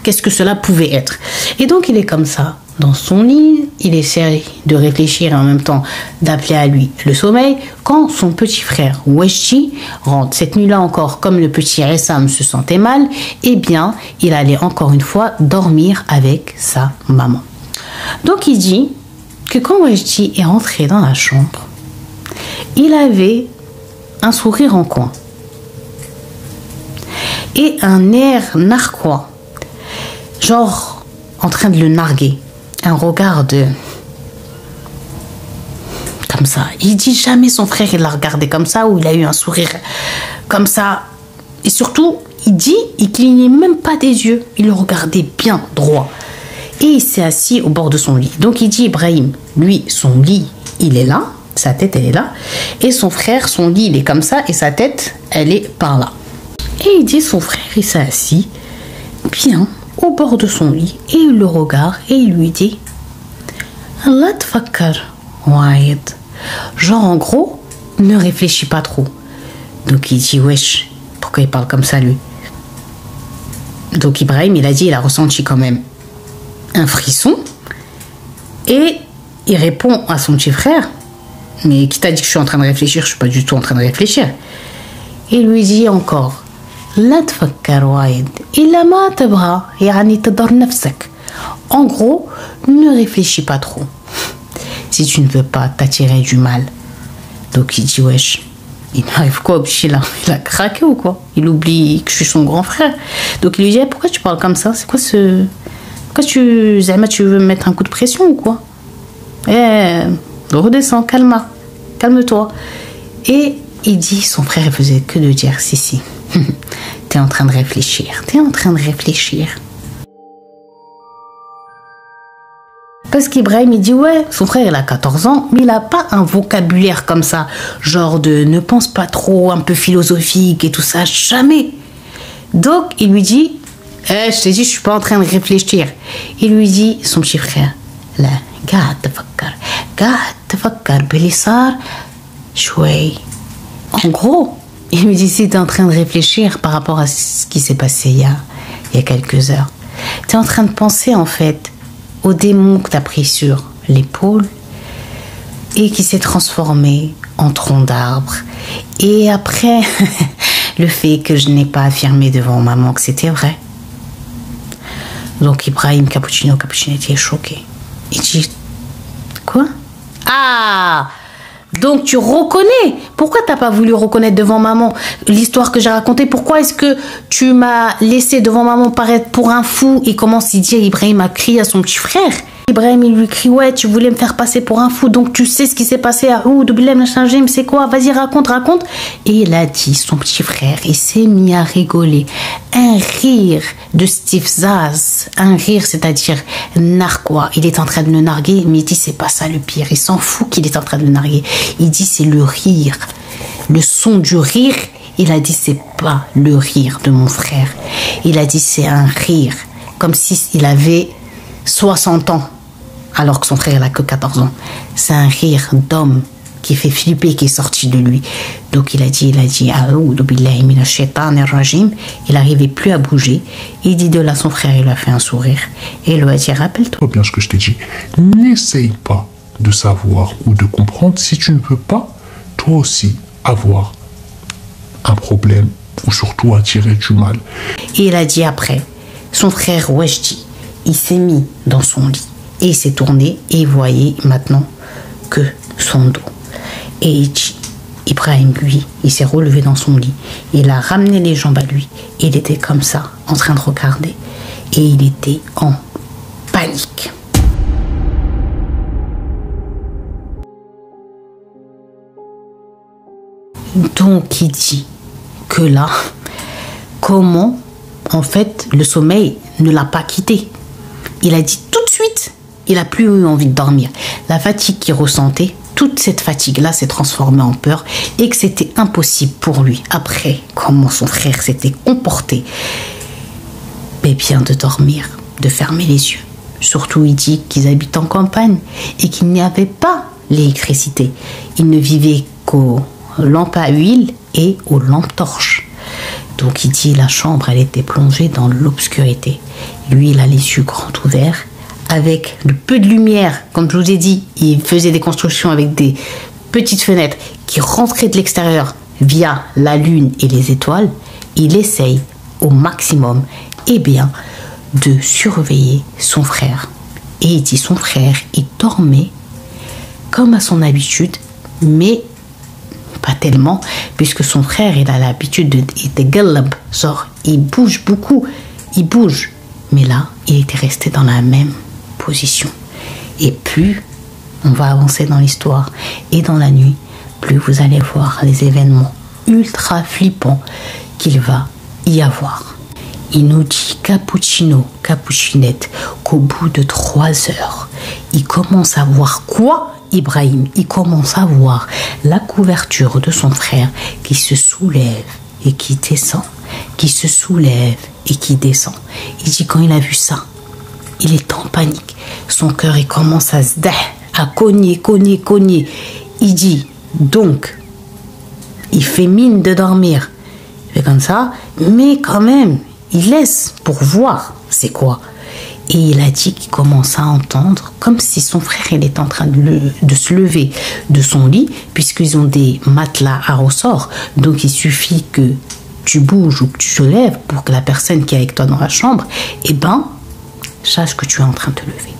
S1: qu'est-ce que cela pouvait être. Et donc il est comme ça dans son lit, il essaie de réfléchir et en même temps d'appeler à lui le sommeil quand son petit frère Wajdi rentre. Cette nuit-là encore, comme le petit Essam se sentait mal, eh bien il allait encore une fois dormir avec sa maman. Donc il dit que quand Wajdi est rentré dans la chambre, il avait un sourire en coin et un air narquois, genre en train de le narguer. Un regard comme ça. Il dit jamais son frère il l'a regardé comme ça ou il a eu un sourire comme ça. Et surtout, il dit, il clignait même pas des yeux. Il le regardait bien droit. Et il s'est assis au bord de son lit. Donc il dit Ibrahim, lui, son lit, il est là. Sa tête, elle est là. Et son frère, son lit, il est comme ça. Et sa tête, elle est par là. Et il dit, son frère, il s'est assis bien au bord de son lit et il le regarde et il lui dit Allah tfakkar waïd, genre en gros ne réfléchis pas trop. Donc il dit wesh, pourquoi il parle comme ça lui? Donc Ibrahim il a dit, il a ressenti quand même un frisson et il répond à son petit frère mais qui t'a dit que je suis en train de réfléchir? Je suis pas du tout en train de réfléchir. Et il lui dit encore لا تفكر وايد إلا ما تبغى يعني تضر نفسك. En gros, ne réfléchis pas trop. si tu ne veux pas t'attirer du mal. Donc il dit, wesh, il n'arrive quoi, il a craqué ou quoi? Il oublie que je suis son grand frère. Donc il lui dit, pourquoi tu parles comme ça? C'est quoi ce... Pourquoi tu veux me mettre un coup de pression ou quoi? Redescends, calme-toi. Et il dit, son frère faisait que de dire, si, t'es en train de réfléchir. Parce qu'Ibrahim, il dit, ouais, son frère, il a 14 ans, mais il n'a pas un vocabulaire comme ça, genre de ne pense pas trop, un peu philosophique et tout ça, jamais. Donc, il lui dit, je t'ai dit, je suis pas en train de réfléchir. Il lui dit, son petit frère, là, قاعد تفكر باللي صار شوي. En gros, il lui dit, si tu es en train de réfléchir par rapport à ce qui s'est passé il y a quelques heures, tu es en train de penser en fait au démon que tu as pris sur l'épaule et qui s'est transformé en tronc d'arbre. Et après, le fait que je n'ai pas affirmé devant maman que c'était vrai. Donc Ibrahim Cappuccinette est choqué. Il dit, quoi? Ah! Donc tu reconnais. Pourquoi t'as pas voulu reconnaître devant maman l'histoire que j'ai racontée? Pourquoi est-ce que tu m'as laissé devant maman paraître pour un fou? Et commence à dire, Ibrahim a crié à son petit frère. Ibrahim, il lui crie, ouais, tu voulais me faire passer pour un fou, donc tu sais ce qui s'est passé à c'est quoi? Vas-y, raconte. Et il a dit, son petit frère, il s'est mis à rigoler. Un rire de Steve Zaz, un rire, c'est-à-dire narquois. Il est en train de le narguer, mais il dit, c'est pas ça le pire. Il s'en fout qu'il est en train de le narguer. Il dit, c'est le rire. Le son du rire, il a dit, c'est pas le rire de mon frère. Il a dit, c'est un rire, comme s'il avait 60 ans, alors que son frère n'a que 14 ans. C'est un rire d'homme qui fait flipper, qui est sorti de lui. Donc il a dit, il n'arrivait plus à bouger. Il dit de là, son frère, il lui a fait un sourire. Et il lui a dit, rappelle-toi
S2: bien ce que je t'ai dit. N'essaye pas de savoir ou de comprendre si tu ne peux pas, toi aussi, avoir un problème ou surtout attirer du mal.
S1: Et il a dit après, son frère Weshdi, il s'est mis dans son lit et il s'est tourné et il voyait maintenant que son dos. Et il dit, Ibrahim, lui, il s'est relevé dans son lit, il a ramené les jambes à lui, et il était comme ça, en train de regarder, et il était en panique. Donc il dit que là, comment, en fait, le sommeil ne l'a pas quitté. Il a dit tout de suite, il n'a plus eu envie de dormir. La fatigue qu'il ressentait, toute cette fatigue-là s'est transformée en peur et que c'était impossible pour lui, après comment son frère s'était comporté, mais bien de dormir, de fermer les yeux. Surtout, il dit qu'ils habitent en campagne et qu'il n'y avait pas l'électricité. Ils ne vivaient qu'aux lampes à huile et aux lampes torches. Donc il dit la chambre, elle était plongée dans l'obscurité. Lui, il a les yeux grands ouverts, avec le peu de lumière. Comme je vous ai dit, il faisait des constructions avec des petites fenêtres qui rentraient de l'extérieur via la lune et les étoiles. Il essaye au maximum, de surveiller son frère. Et il dit son frère, il dormait comme à son habitude, mais pas tellement, puisque son frère, il a l'habitude de galab, genre, il bouge beaucoup, il bouge. Mais là, il était resté dans la même position. Et plus on va avancer dans l'histoire et dans la nuit, plus vous allez voir les événements ultra flippants qu'il va y avoir. Il nous dit Cappuccinette, qu'au bout de 3 heures, il commence à voir quoi? Ibrahim, il commence à voir la couverture de son frère qui se soulève et qui descend, qui se soulève et qui descend. Il dit quand il a vu ça, il est en panique. Son cœur, il commence à cogner. Il dit donc, il fait mine de dormir. Il fait comme ça, mais quand même, il laisse pour voir c'est quoi. Et il a dit qu'il commence à entendre comme si son frère il est en train de se lever de son lit, puisqu'ils ont des matelas à ressort. Donc il suffit que tu bouges ou que tu te lèves pour que la personne qui est avec toi dans la chambre, sache que tu es en train de te lever.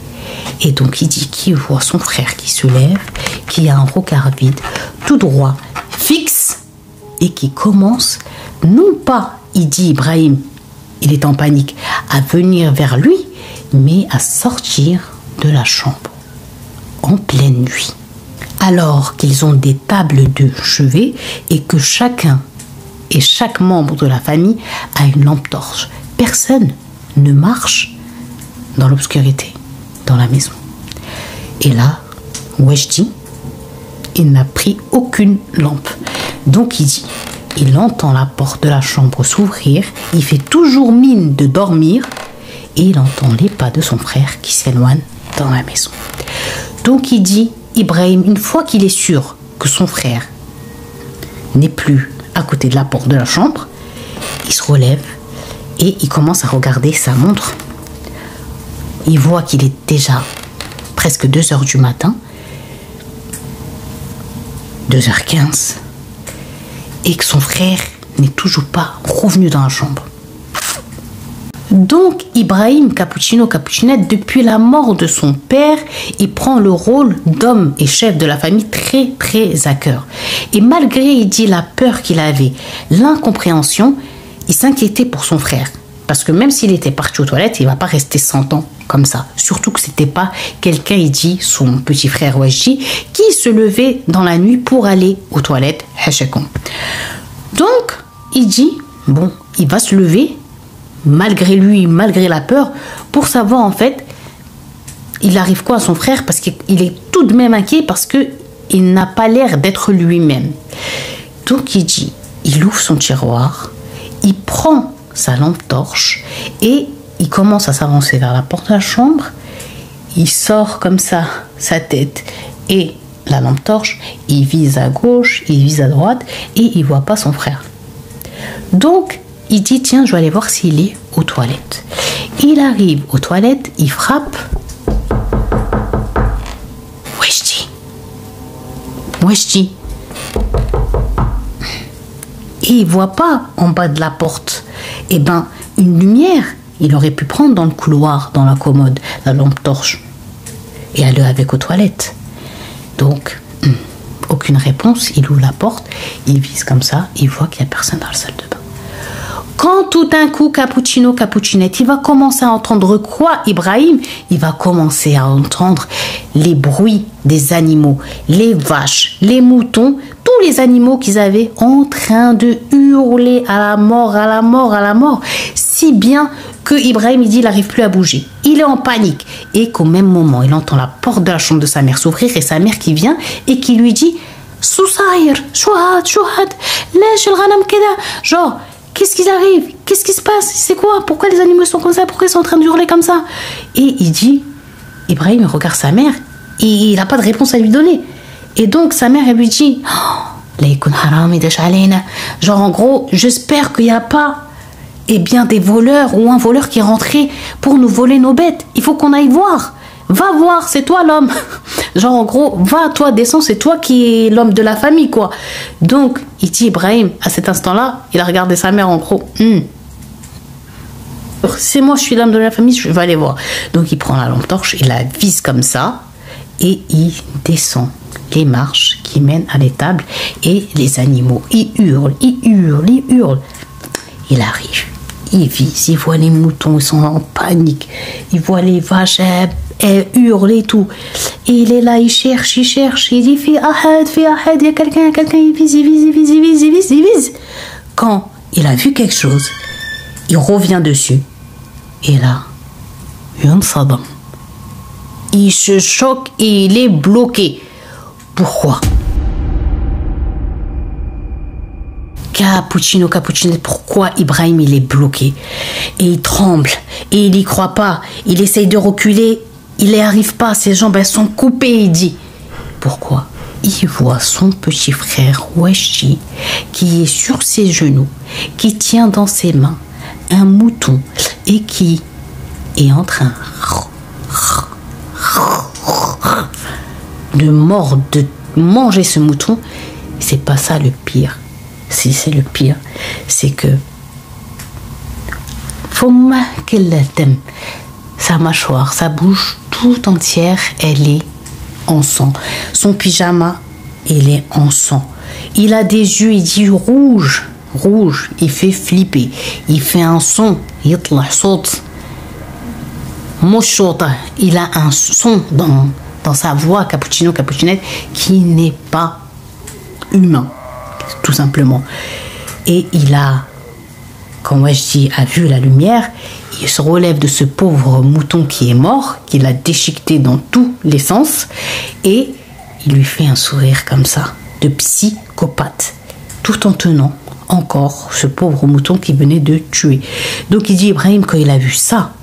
S1: Et donc il dit qu'il voit son frère qui se lève, qui a un regard vide, tout droit, fixe, et qui commence, non pas, il dit Ibrahim, il est en panique, à venir vers lui, mais à sortir de la chambre en pleine nuit. Alors qu'ils ont des tables de chevet et que chacun et chaque membre de la famille a une lampe torche. Personne ne marche dans l'obscurité, dans la maison. Et là, Wajdi, il n'a pris aucune lampe. Donc il dit, il entend la porte de la chambre s'ouvrir, il fait toujours mine de dormir et il entend les pas de son frère qui s'éloigne dans la maison. Donc il dit, Ibrahim, une fois qu'il est sûr que son frère n'est plus à côté de la porte de la chambre, il se relève et il commence à regarder sa montre. Il voit qu'il est déjà presque 2h du matin, 2h15, et que son frère n'est toujours pas revenu dans la chambre. Donc Ibrahim Cappuccino-Cappuccinette, depuis la mort de son père, il prend le rôle d'homme et chef de la famille très très à cœur. Et malgré, il dit, la peur qu'il avait, l'incompréhension, il s'inquiétait pour son frère. Parce que même s'il était parti aux toilettes, il ne va pas rester 100 ans comme ça. Surtout que ce n'était pas quelqu'un, il dit, son petit frère Wajdi, qui se levait dans la nuit pour aller aux toilettes. Donc, il dit, bon, il va se lever, malgré lui, malgré la peur, pour savoir en fait, il arrive quoi à son frère, parce qu'il est tout de même inquiet, parce qu'il n'a pas l'air d'être lui-même. Donc il dit, il ouvre son tiroir, il prend sa lampe torche et il commence à s'avancer vers la porte de la chambre. Il sort comme ça sa tête et la lampe torche, il vise à gauche, il vise à droite et il voit pas son frère. Donc il dit, tiens, je vais aller voir s'il est aux toilettes. Il arrive aux toilettes, il frappe. Wajdi. Et il voit pas en bas de la porte. Eh ben, une lumière, il aurait pu prendre dans le couloir, dans la commode, la lampe torche, et aller avec aux toilettes. Donc, aucune réponse, il ouvre la porte, il vise comme ça, il voit qu'il n'y a personne dans la salle de bain. Quand tout d'un coup, Cappuccino-Cappuccinette, il va commencer à entendre quoi, Ibrahim? Il va commencer à entendre les bruits des animaux, les vaches, les moutons, tous les animaux qu'ils avaient en train de hurler à la mort, à la mort, à la mort. Si bien que Ibrahim, il dit, il n'arrive plus à bouger. Il est en panique. Et qu'au même moment, il entend la porte de la chambre de sa mère s'ouvrir et sa mère qui vient et qui lui dit, Soussaïr, chouhad, lèche el ghanam keda. Genre, qu'est-ce qui arrive? Qu'est-ce qui se passe? C'est quoi? Pourquoi les animaux sont comme ça? Pourquoi ils sont en train de hurler comme ça? Et il dit, Ibrahim regarde sa mère et il n'a pas de réponse à lui donner. Et donc sa mère, elle lui dit, genre en gros, j'espère qu'il n'y a pas des voleurs ou un voleur qui est rentré pour nous voler nos bêtes. Il faut qu'on aille voir. Va voir, c'est toi l'homme. Genre en gros, va toi, descends, c'est toi qui es l'homme de la famille, quoi. Donc, il dit Ibrahim, à cet instant-là, il a regardé sa mère en gros. C'est moi, je suis l'homme de la famille, je vais aller voir. Donc il prend la lampe torche, il la vise comme ça, et il descend les marches qui mènent à l'étable, et les animaux, ils hurlent. Il arrive, il vise, il voit les moutons, ils sont en panique, il voit les vaches, elles hurlent et tout. Et il est là, il cherche, il dit, fi ahad, il y a quelqu'un, il vise. Quand il a vu quelque chose, il revient dessus. Et là, il se choque et il est bloqué. Pourquoi? Cappuccino-Cappuccinette, pourquoi Ibrahim il est bloqué? Et il tremble, et il n'y croit pas. Il essaye de reculer, il n'y arrive pas, ses jambes elles sont coupées, il dit. Pourquoi? Il voit son petit frère Wajdi qui est sur ses genoux, qui tient dans ses mains un mouton et qui est en train de manger ce mouton. C'est pas ça le pire. Si c'est le pire, c'est que sa mâchoire, sa bouche tout entière, elle est en sang. Son pyjama, il est en sang. Il a des yeux, il dit rouge, rouge. Il fait flipper. Il fait un son. Il a un son dans sa voix, Cappuccino, Cappuccinette, qui n'est pas humain, tout simplement. Et il a, comme je dis, a vu la lumière. Il se relève de ce pauvre mouton qui est mort, qu'il a déchiqueté dans tous les sens, et il lui fait un sourire comme ça, de psychopathe, tout en tenant encore ce pauvre mouton qui venait de tuer. Donc il dit, Ibrahim, quand il a vu ça,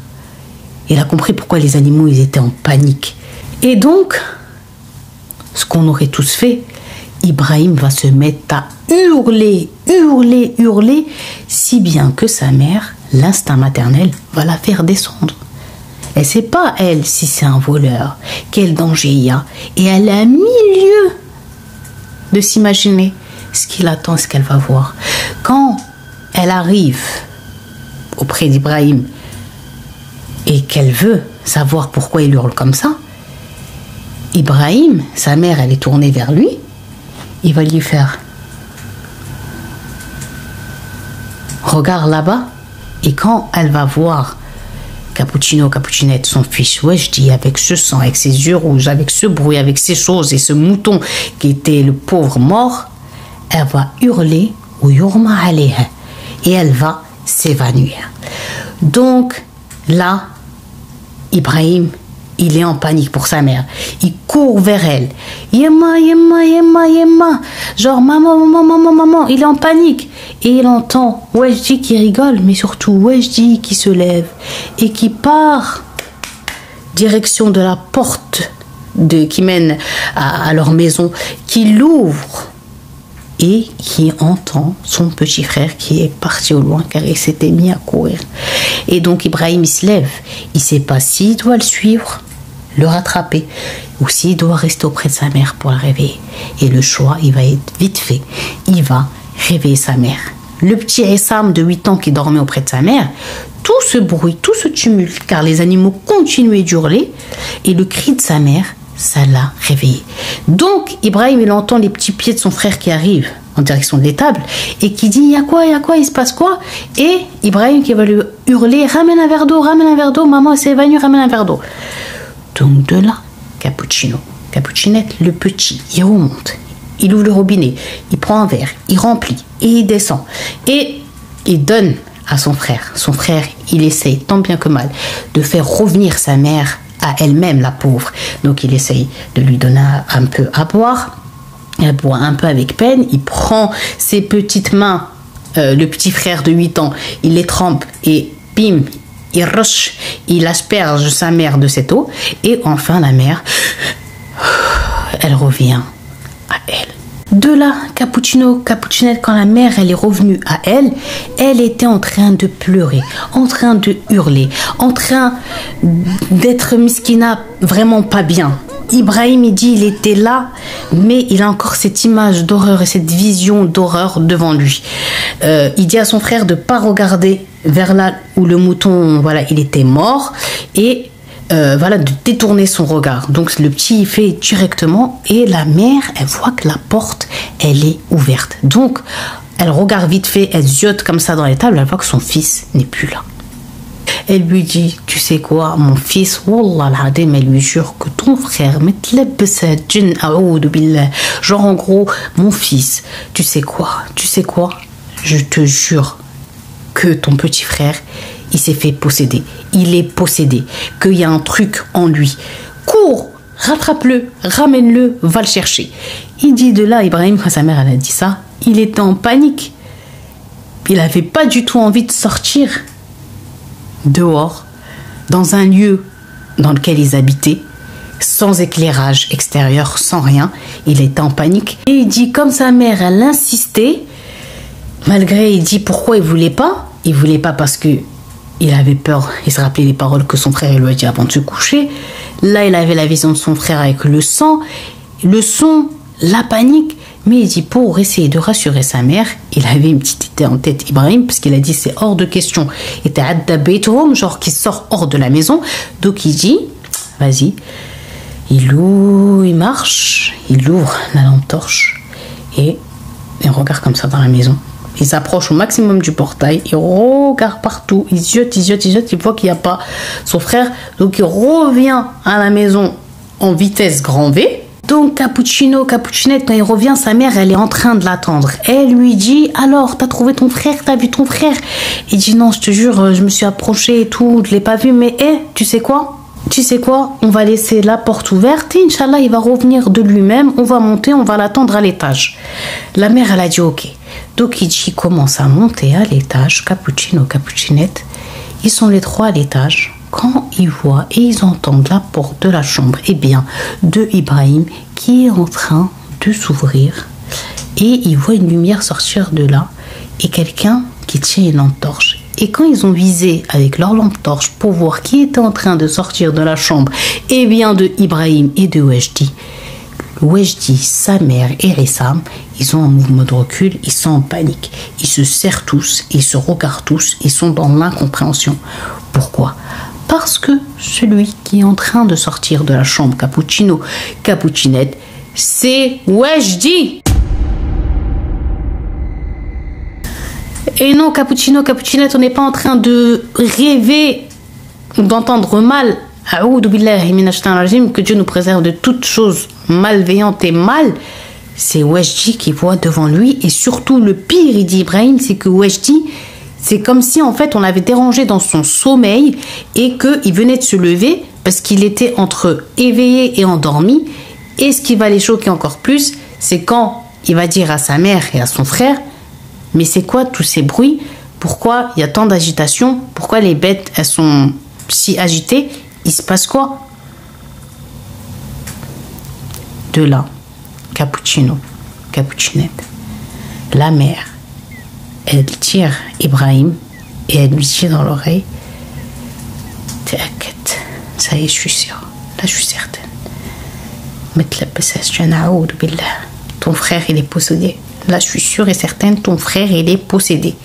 S1: il a compris pourquoi les animaux ils étaient en panique. Et donc, ce qu'on aurait tous fait, Ibrahim va se mettre à hurler, hurler, hurler, si bien que sa mère, l'instinct maternel, va la faire descendre. Elle ne sait pas, elle, si c'est un voleur, quel danger il y a. Et elle est à milieu de s'imaginer ce qu'il attend, ce qu'elle va voir. Quand elle arrive auprès d'Ibrahim et qu'elle veut savoir pourquoi il hurle comme ça, Ibrahim, sa mère, elle est tournée vers lui, il va lui faire « Regarde là-bas ». Et quand elle va voir Cappuccino, Cappuccinette, son fils Wajdi, avec ce sang, avec ses yeux rouges, avec ce bruit, avec ces choses et ce mouton qui était le pauvre mort, elle va hurler ou yurma alayha et elle va s'évanouir. Donc là, Ibrahim, il est en panique pour sa mère. Il court vers elle. Yemma, yemma, yemma, yemma. Genre, maman, maman, maman, maman. Il est en panique. Et il entend Wajdi qui rigole, mais surtout Wajdi qui se lève et qui part direction de la porte qui mène à leur maison, qui l'ouvre et qui entend son petit frère qui est parti au loin car il s'était mis à courir. Et donc Ibrahim, il se lève. Il ne sait pas s'il doit le suivre, le rattraper, ou s'il doit rester auprès de sa mère pour la réveiller. Et le choix, il va être vite fait. Il va réveiller sa mère. Le petit Essam de 8 ans qui dormait auprès de sa mère, tout ce bruit, tout ce tumulte, car les animaux continuaient d'hurler, et le cri de sa mère, ça l'a réveillé. Donc, Ibrahim, il entend les petits pieds de son frère qui arrivent en direction de l'étable, et qui dit, il y a quoi, il se passe quoi? Et Ibrahim qui va lui hurler, ramène un verre d'eau, maman s'est évanouie, ramène un verre d'eau. Donc de là, Cappuccino, Cappuccinette, le petit, il remonte. Il ouvre le robinet, il prend un verre, il remplit et il descend. Et il donne à son frère. Son frère, il essaye tant bien que mal de faire revenir sa mère à elle-même, la pauvre. Donc il essaye de lui donner un peu à boire. Elle boit un peu avec peine. Il prend ses petites mains, le petit frère de 8 ans, il les trempe et bim, il rush, il asperge sa mère de cette eau. Et enfin la mère, elle revient à elle. De là, Cappuccino, Cappuccinette, quand la mère elle est revenue à elle, elle était en train de pleurer, en train de hurler, en train d'être miskina, vraiment pas bien. Ibrahim, il dit, il était là, mais il a encore cette image d'horreur et cette vision d'horreur devant lui. Il dit à son frère de ne pas regarder vers là où le mouton, voilà, il était mort, et voilà, de détourner son regard. Donc le petit il fait directement et la mère, elle voit que la porte, elle est ouverte. Donc elle regarde vite fait, elle ziote comme ça dans les tables, elle voit que son fils n'est plus là. Elle lui dit, tu sais quoi, mon fils, wallah al-adim, elle lui jure que ton frère, genre en gros, mon fils, tu sais quoi, je te jure que ton petit frère, il s'est fait posséder. Il est possédé. Qu'il y a un truc en lui. Cours, rattrape-le, ramène-le, va le chercher. Il dit de là, Ibrahim, quand sa mère elle a dit ça, il était en panique. Il n'avait pas du tout envie de sortir dehors, dans un lieu dans lequel ils habitaient, sans éclairage extérieur, sans rien. Il était en panique. Et il dit, comme sa mère, elle insistait, malgré, il dit pourquoi il voulait pas. Il voulait pas parce que il avait peur, il se rappelait les paroles que son frère lui a dit avant de se coucher. Là, il avait la vision de son frère avec le sang, le son, la panique. Mais il dit, pour essayer de rassurer sa mère, il avait une petite idée en tête, Ibrahim, parce qu'il a dit, c'est hors de question. Il était genre qui sort hors de la maison. Donc il dit, vas-y. Il marche, il ouvre la lampe torche et il regarde comme ça dans la maison. Il s'approche au maximum du portail, il regarde partout, il ziote, il voit qu'il n'y a pas son frère. Donc il revient à la maison en vitesse grand V. Donc Cappuccinette, quand il revient, sa mère, elle est en train de l'attendre. Elle lui dit, alors, t'as trouvé ton frère, t'as vu ton frère? Il dit, non, je te jure, je me suis approché et tout, je l'ai pas vu, mais tu sais quoi? On va laisser la porte ouverte et Inch'Allah, il va revenir de lui-même, on va monter, on va l'attendre à l'étage. La mère, elle a dit, ok. Donc il commence à monter à l'étage, Cappuccinette, ils sont les trois à l'étage. Quand ils voient et ils entendent la porte de la chambre, de Ibrahim qui est en train de s'ouvrir et ils voient une lumière sortir de là et quelqu'un qui tient une lampe torche. Et quand ils ont visé avec leur lampe torche pour voir qui était en train de sortir de la chambre, de Ibrahim et de Wejdi, sa mère et Rissam, ils ont un mouvement de recul, ils sont en panique. Ils se serrent tous, ils se regardent tous, ils sont dans l'incompréhension. Pourquoi ? Parce que celui qui est en train de sortir de la chambre Cappuccinette, c'est Wejdi. Et non, Cappuccinette, on n'est pas en train de rêver ou d'entendre mal. Que Dieu nous préserve de toutes choses malveillantes et mal. C'est Wejdi qui voit devant lui. Et surtout, le pire, il dit Ibrahim, c'est que Wejdi, c'est comme si en fait on l'avait dérangé dans son sommeil et qu'il venait de se lever parce qu'il était entre éveillé et endormi. Et ce qui va les choquer encore plus, c'est quand il va dire à sa mère et à son frère, mais c'est quoi tous ces bruits? Pourquoi il y a tant d'agitation? Pourquoi les bêtes, elles sont si agitées? Il se passe quoi? De là, Cappuccinette, la mère, elle tire Ibrahim et elle lui dit dans l'oreille, t'inquiète, ça y est, je suis sûre, là je suis certaine. Ton frère il est possédé. Là je suis sûre et certaine, ton frère il est possédé.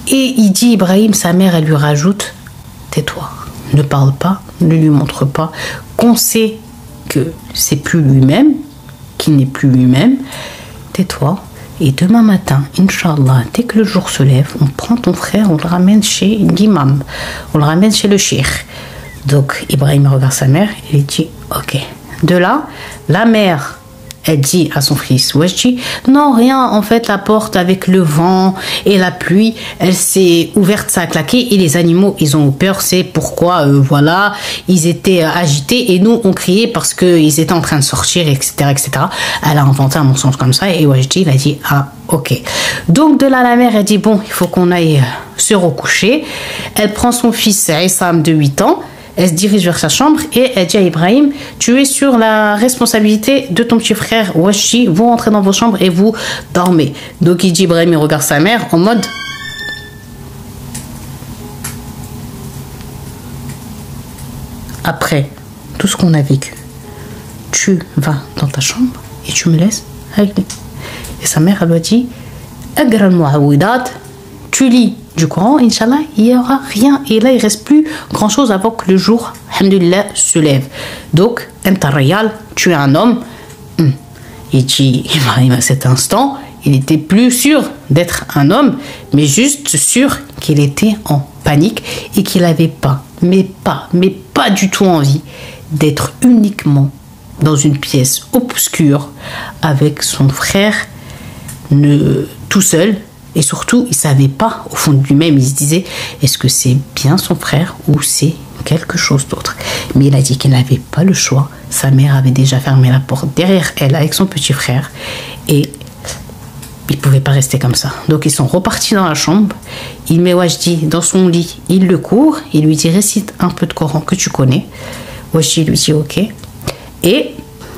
S1: Et il dit Ibrahim, sa mère elle lui rajoute, tais-toi, ne parle pas, ne lui montre pas qu'on sait que c'est plus lui-même, qu'il n'est plus lui-même, tais-toi. Et demain matin, Inch'Allah, dès que le jour se lève, on prend ton frère, on le ramène chez l'imam, on le ramène chez le cheikh. Donc Ibrahim regarde sa mère et il dit ok. De là, la mère, elle dit à son fils Wejdi, non rien, en fait la porte avec le vent et la pluie, elle s'est ouverte, ça a claqué et les animaux ils ont eu peur, c'est pourquoi voilà, ils étaient agités et nous on criait parce qu'ils étaient en train de sortir, etc. Elle a inventé un mensonge comme ça et Wejdi il a dit ah ok. Donc de là la mère elle dit bon, il faut qu'on aille se recoucher. Elle prend son fils Issam de 8 ans. Elle se dirige vers sa chambre et elle dit à Ibrahim, tu es sur la responsabilité de ton petit frère Wejdi, vous rentrez dans vos chambres et vous dormez. Donc il dit Ibrahim, il regarde sa mère en mode après tout ce qu'on a vécu, tu vas dans ta chambre et tu me laisses avec lui. Et sa mère elle lui a dit tu lis du Coran, Inch'Allah, il n'y aura rien. Et là, il ne reste plus grand-chose avant que le jour, alhamdoulilah, se lève. Donc, tu es un homme. Il dit, Ibrahim, à cet instant, il n'était plus sûr d'être un homme, mais juste sûr qu'il était en panique et qu'il n'avait pas du tout envie d'être uniquement dans une pièce obscure avec son frère tout seul. Et surtout, il ne savait pas, au fond de lui-même, il se disait, est-ce que c'est bien son frère ou c'est quelque chose d'autre? Mais il a dit qu'il n'avait pas le choix. Sa mère avait déjà fermé la porte derrière elle avec son petit frère. Et il ne pouvait pas rester comme ça. Donc ils sont repartis dans la chambre. Il met Wejdi dans son lit. Il le court. Il lui dit, récite un peu de Coran que tu connais. Wejdi lui dit, ok. Et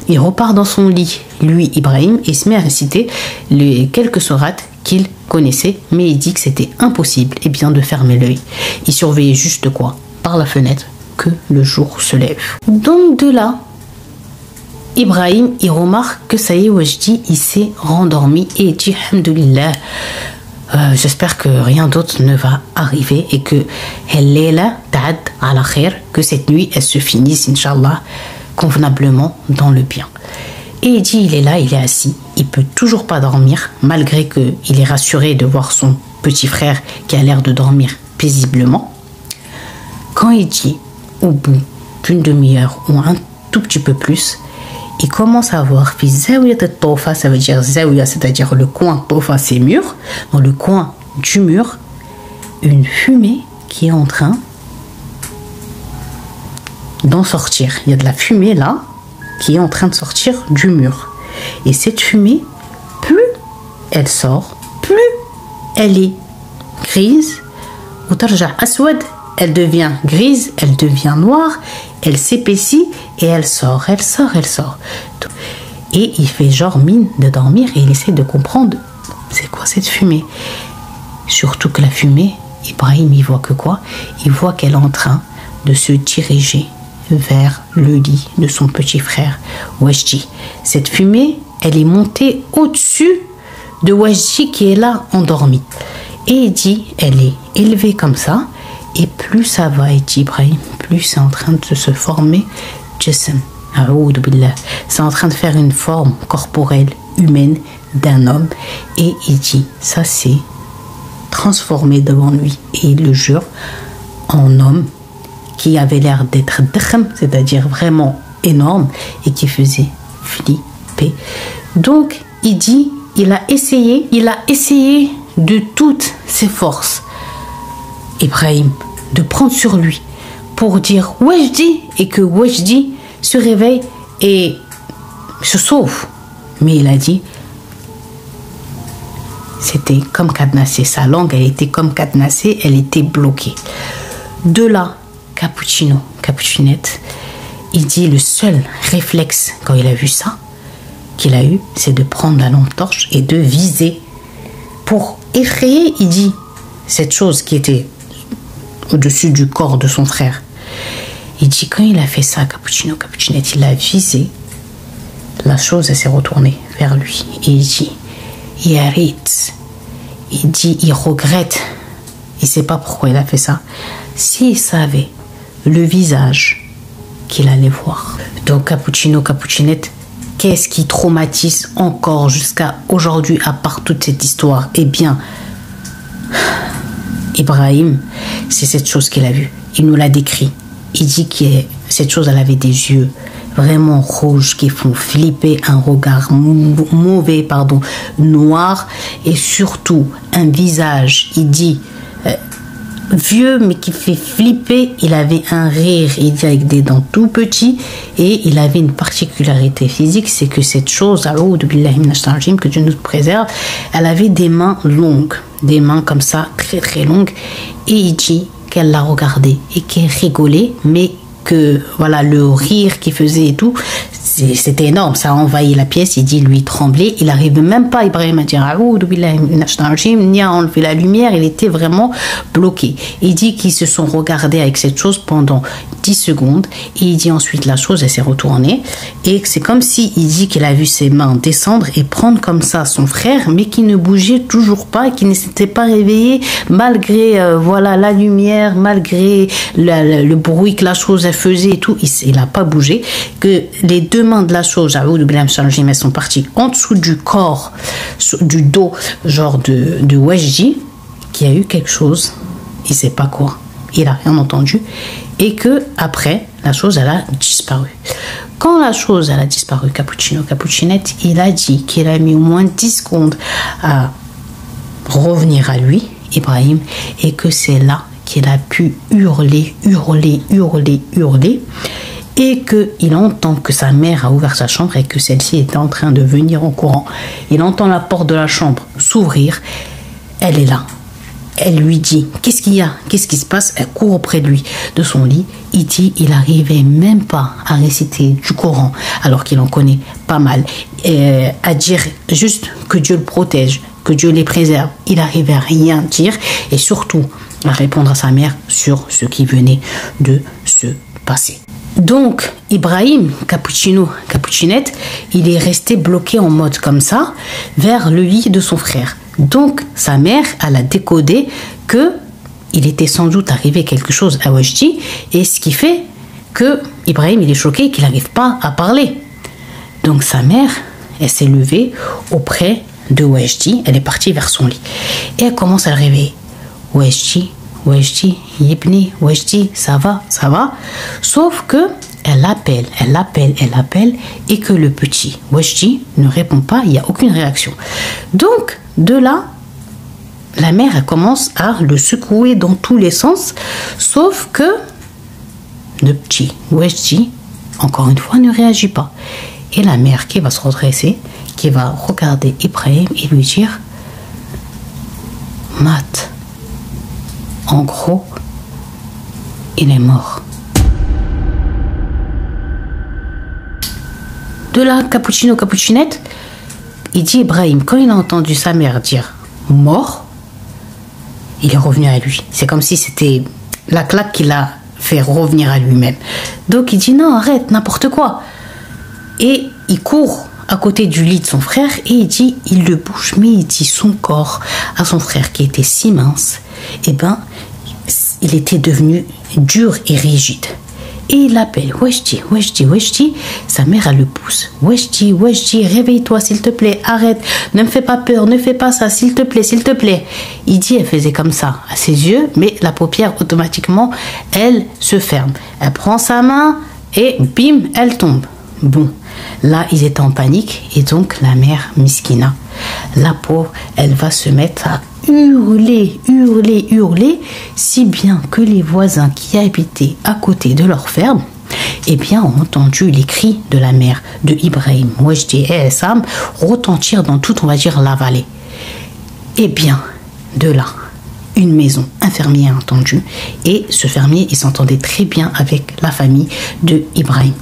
S1: il repart dans son lit, lui, Ibrahim, et il se met à réciter les quelques sourates qu'il connaissait, mais il dit que c'était impossible de fermer l'œil. Il surveillait juste quoi? Par la fenêtre, que le jour se lève. Donc de là, Ibrahim, il remarque que ça y est, Wajdi, il s'est rendormi et il dit, alhamdoulilah, j'espère que rien d'autre ne va arriver et que que cette nuit, elle se finisse, Inch'Allah, convenablement dans le bien. Et il dit, il est là, il est assis, il peut toujours pas dormir, malgré qu'il est rassuré de voir son petit frère qui a l'air de dormir paisiblement. Quand il dit, au bout d'une demi-heure ou un tout petit peu plus, il commence à voir, ça veut dire zawiya, c'est-à-dire le coin, tofa c'est mur, dans le coin du mur, une fumée qui est en train d'en sortir. Il y a de la fumée là, qui est en train de sortir du mur. Et cette fumée, plus elle sort, plus elle est grise, ou tarja aswad, elle devient grise, elle devient noire, elle s'épaissit et elle sort, elle sort, elle sort. Et il fait genre mine de dormir et il essaie de comprendre c'est quoi cette fumée. Surtout que la fumée, Ibrahim, il voit que quoi? Il voit qu'elle est en train de se diriger vers le lit de son petit frère Wajdi. Cette fumée, elle est montée au-dessus de Wajdi qui est là endormi. Et il dit, elle est élevée comme ça. Et plus ça va, et dit Ibrahim, plus c'est en train de se former Jassam. C'est en train de faire une forme corporelle humaine d'un homme. Et il dit, ça s'est transformé devant lui. Et il le jure en homme qui avait l'air d'être dkhm, c'est-à-dire vraiment énorme, et qui faisait flipper. Donc, il dit, il a essayé de toutes ses forces, Ibrahim, de prendre sur lui pour dire Wajdi, et que Wajdi se réveille et se sauve. Mais il a dit, c'était comme cadenassé, sa langue, elle était comme cadenassée, elle était bloquée. De là, Capucinette, il dit le seul réflexe quand il a vu ça qu'il a eu, c'est de prendre la lampe torche et de viser pour effrayer, il dit, cette chose qui était au-dessus du corps de son frère. Il dit, quand il a fait ça, Capucinette, il a visé, la chose, elle s'est retournée vers lui. Et il dit, il dit, il regrette, il ne sait pas pourquoi il a fait ça. S'il savait le visage qu'il allait voir. Donc Capucinette, qu'est-ce qui traumatise encore jusqu'à aujourd'hui à part toute cette histoire? Eh bien, Ibrahim, c'est cette chose qu'il a vue. Il nous l'a décrit. Il dit que cette chose, elle avait des yeux vraiment rouges qui font flipper, un regard mauvais, noir, et surtout un visage, il dit, vieux mais qui fait flipper. Il avait un rire, il dit, avec des dents tout petits, et il avait une particularité physique, c'est que cette chose, que Dieu nous préserve, elle avait des mains longues, des mains comme ça, très très longues, et il dit qu'elle l'a regardé et qu'elle rigolait, mais que voilà, le rire qu'il faisait et tout, c'était énorme, ça a envahi la pièce. Il dit, lui tremblait, il n'arrivait même pas, Ibrahim, à dire ni à enlever la lumière, il était vraiment bloqué. Il dit qu'ils se sont regardés avec cette chose pendant 10 secondes, et il dit ensuite la chose, elle s'est retournée, et c'est comme si il dit qu'il a vu ses mains descendre et prendre comme ça son frère, mais qui ne bougeait toujours pas, qui ne s'était pas réveillé, malgré voilà, la lumière, malgré le bruit que la chose elle faisait et tout, il n'a pas bougé, que les deux mains de la chose, elles sont parties en dessous du corps, du dos, genre de Wajdi, qui a eu quelque chose, il ne sait pas quoi, il n'a rien entendu, et que après la chose, elle a disparu. Quand la chose, elle a disparu, Capucinette, il a dit qu'il a mis au moins 10 secondes à revenir à lui, Ibrahim, et que c'est là qu'il a pu hurler, et qu'il entend que sa mère a ouvert sa chambre et que celle-ci était en train de venir en courant. Il entend la porte de la chambre s'ouvrir, elle est là. Elle lui dit, qu'est-ce qu'il y a? Qu'est-ce qui se passe? Elle court auprès de lui, de son lit. Il dit, il n'arrivait même pas à réciter du Coran, alors qu'il en connaît pas mal, à dire juste que Dieu le protège, que Dieu les préserve. Il n'arrivait à rien dire, et surtout à répondre à sa mère sur ce qui venait de se passer. Donc, Ibrahim, Capuchinette, il est resté bloqué en mode comme ça, vers le lit de son frère. Donc, sa mère, elle a décodé que il était sans doute arrivé quelque chose à Wajdi, et ce qui fait que Ibrahim, il est choqué et qu'il n'arrive pas à parler. Donc, sa mère, elle s'est levée auprès de Wajdi, elle est partie vers son lit. Et elle commence à le réveiller. Wajdi, Yibni, Wajdi, ça va. Sauf que elle appelle, et que le petit Wajdi ne répond pas, il n'y a aucune réaction. Donc, de là, la mère, elle commence à le secouer dans tous les sens, sauf que le petit Wajdi, encore une fois, ne réagit pas. Et la mère qui va se redresser, qui va regarder Ibrahim et lui dire « Mat, en gros, il est mort. » De là, Capuchinette, il dit Ibrahim, quand il a entendu sa mère dire « mort », il est revenu à lui. C'est comme si c'était la claque qui l'a fait revenir à lui-même. Donc il dit non, arrête, n'importe quoi. Et il court à côté du lit de son frère et il dit, il le bouge, mais il dit son corps à son frère qui était si mince, il était devenu dur et rigide. Et il l'appelle, Wajdi. Sa mère, elle le pousse. Wajdi, réveille-toi, s'il te plaît, arrête, ne me fais pas peur, ne fais pas ça, s'il te plaît. Il dit, elle faisait comme ça à ses yeux, mais la paupière, automatiquement, elle se ferme. Elle prend sa main et bim, elle tombe. Bon, là, ils étaient en panique et donc la mère Miskina, la pauvre, elle va se mettre à hurler, si bien que les voisins qui habitaient à côté de leur ferme, ont entendu les cris de la mère de Ibrahim, Wajdi et Essam retentir dans toute, on va dire, la vallée. De là, une maison, un fermier a entendu, et ce fermier, il s'entendait très bien avec la famille de Ibrahim.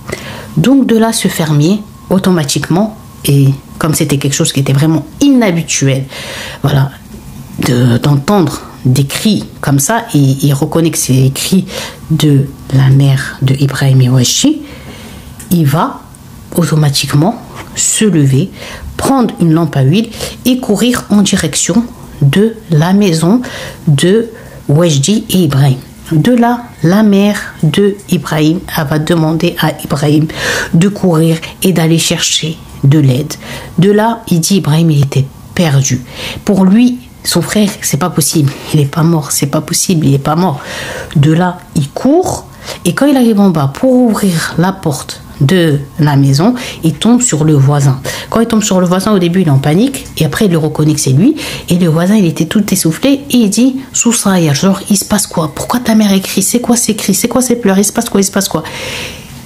S1: Donc de là, ce fermier, automatiquement, et comme c'était quelque chose qui était vraiment inhabituel, voilà, d'entendre des cris comme ça, et il reconnaît que c'est les cris de la mère de Ibrahim et Wajdi, il va automatiquement se lever, prendre une lampe à huile et courir en direction de la maison de Wajdi et Ibrahim. De là, la mère de Ibrahim, elle va demander à Ibrahim de courir et d'aller chercher de l'aide. De là, il dit Ibrahim, il était perdu. Pour lui, son frère, c'est pas possible, il est pas mort, c'est pas possible, il est pas mort. De là, il court et quand il arrive en bas pour ouvrir la porte de la maison, il tombe sur le voisin. Quand il tombe sur le voisin, au début il est en panique et après il le reconnaît que c'est lui, et le voisin il était tout essoufflé et il dit Soussaïa, genre il se passe quoi, pourquoi ta mère écrit, c'est quoi ces cris, c'est quoi ces pleurs, il se passe quoi.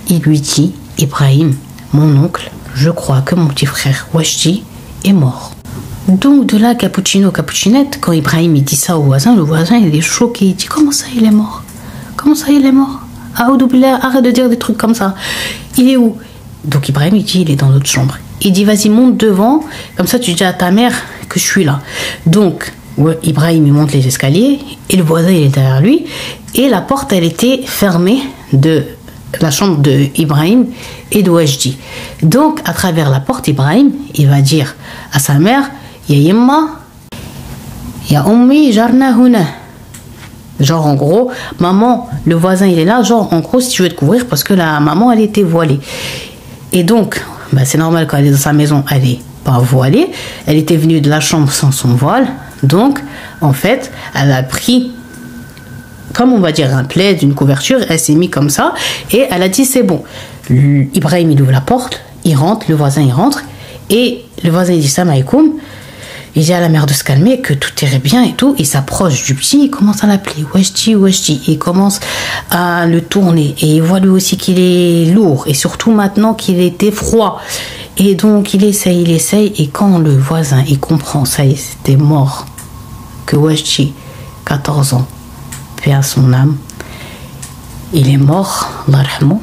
S1: Il lui dit Ibrahim, mon oncle, je crois que mon petit frère Wajdi est mort. Donc de là, Capuchinette, quand Ibrahim il dit ça au voisin, le voisin il est choqué, il dit comment ça il est mort, arrête de dire des trucs comme ça. Il est où? Donc Ibrahim il dit il est dans l'autre chambre. Il dit vas-y monte devant, comme ça tu dis à ta mère que je suis là. Donc Ibrahim il monte les escaliers et le voisin il est derrière lui et la porte elle était fermée de la chambre de Ibrahim et de Wajdi. Donc à travers la porte, Ibrahim il va dire à sa mère ya yemma ya ummi jarna huna. Genre en gros, maman, le voisin il est là, genre en gros si tu veux te couvrir parce que la maman elle était voilée. Et donc, c'est normal quand elle est dans sa maison, elle est pas voilée, elle était venue de la chambre sans son voile, donc en fait, elle a pris, comme on va dire un plaid, une couverture, elle s'est mise comme ça et elle a dit c'est bon. Ibrahim il ouvre la porte, il rentre, le voisin il rentre et le voisin il dit salam alaikum. Il dit à la mère de se calmer, que tout irait bien et tout. Il s'approche du petit, il commence à l'appeler Wajdi. Il commence à le tourner et il voit lui aussi qu'il est lourd et surtout maintenant qu'il était froid. Et donc il essaye et quand le voisin il comprend, ça y est, c'était mort, que Wajdi, 14 ans, paix à son âme, il est mort, Allah rahmou,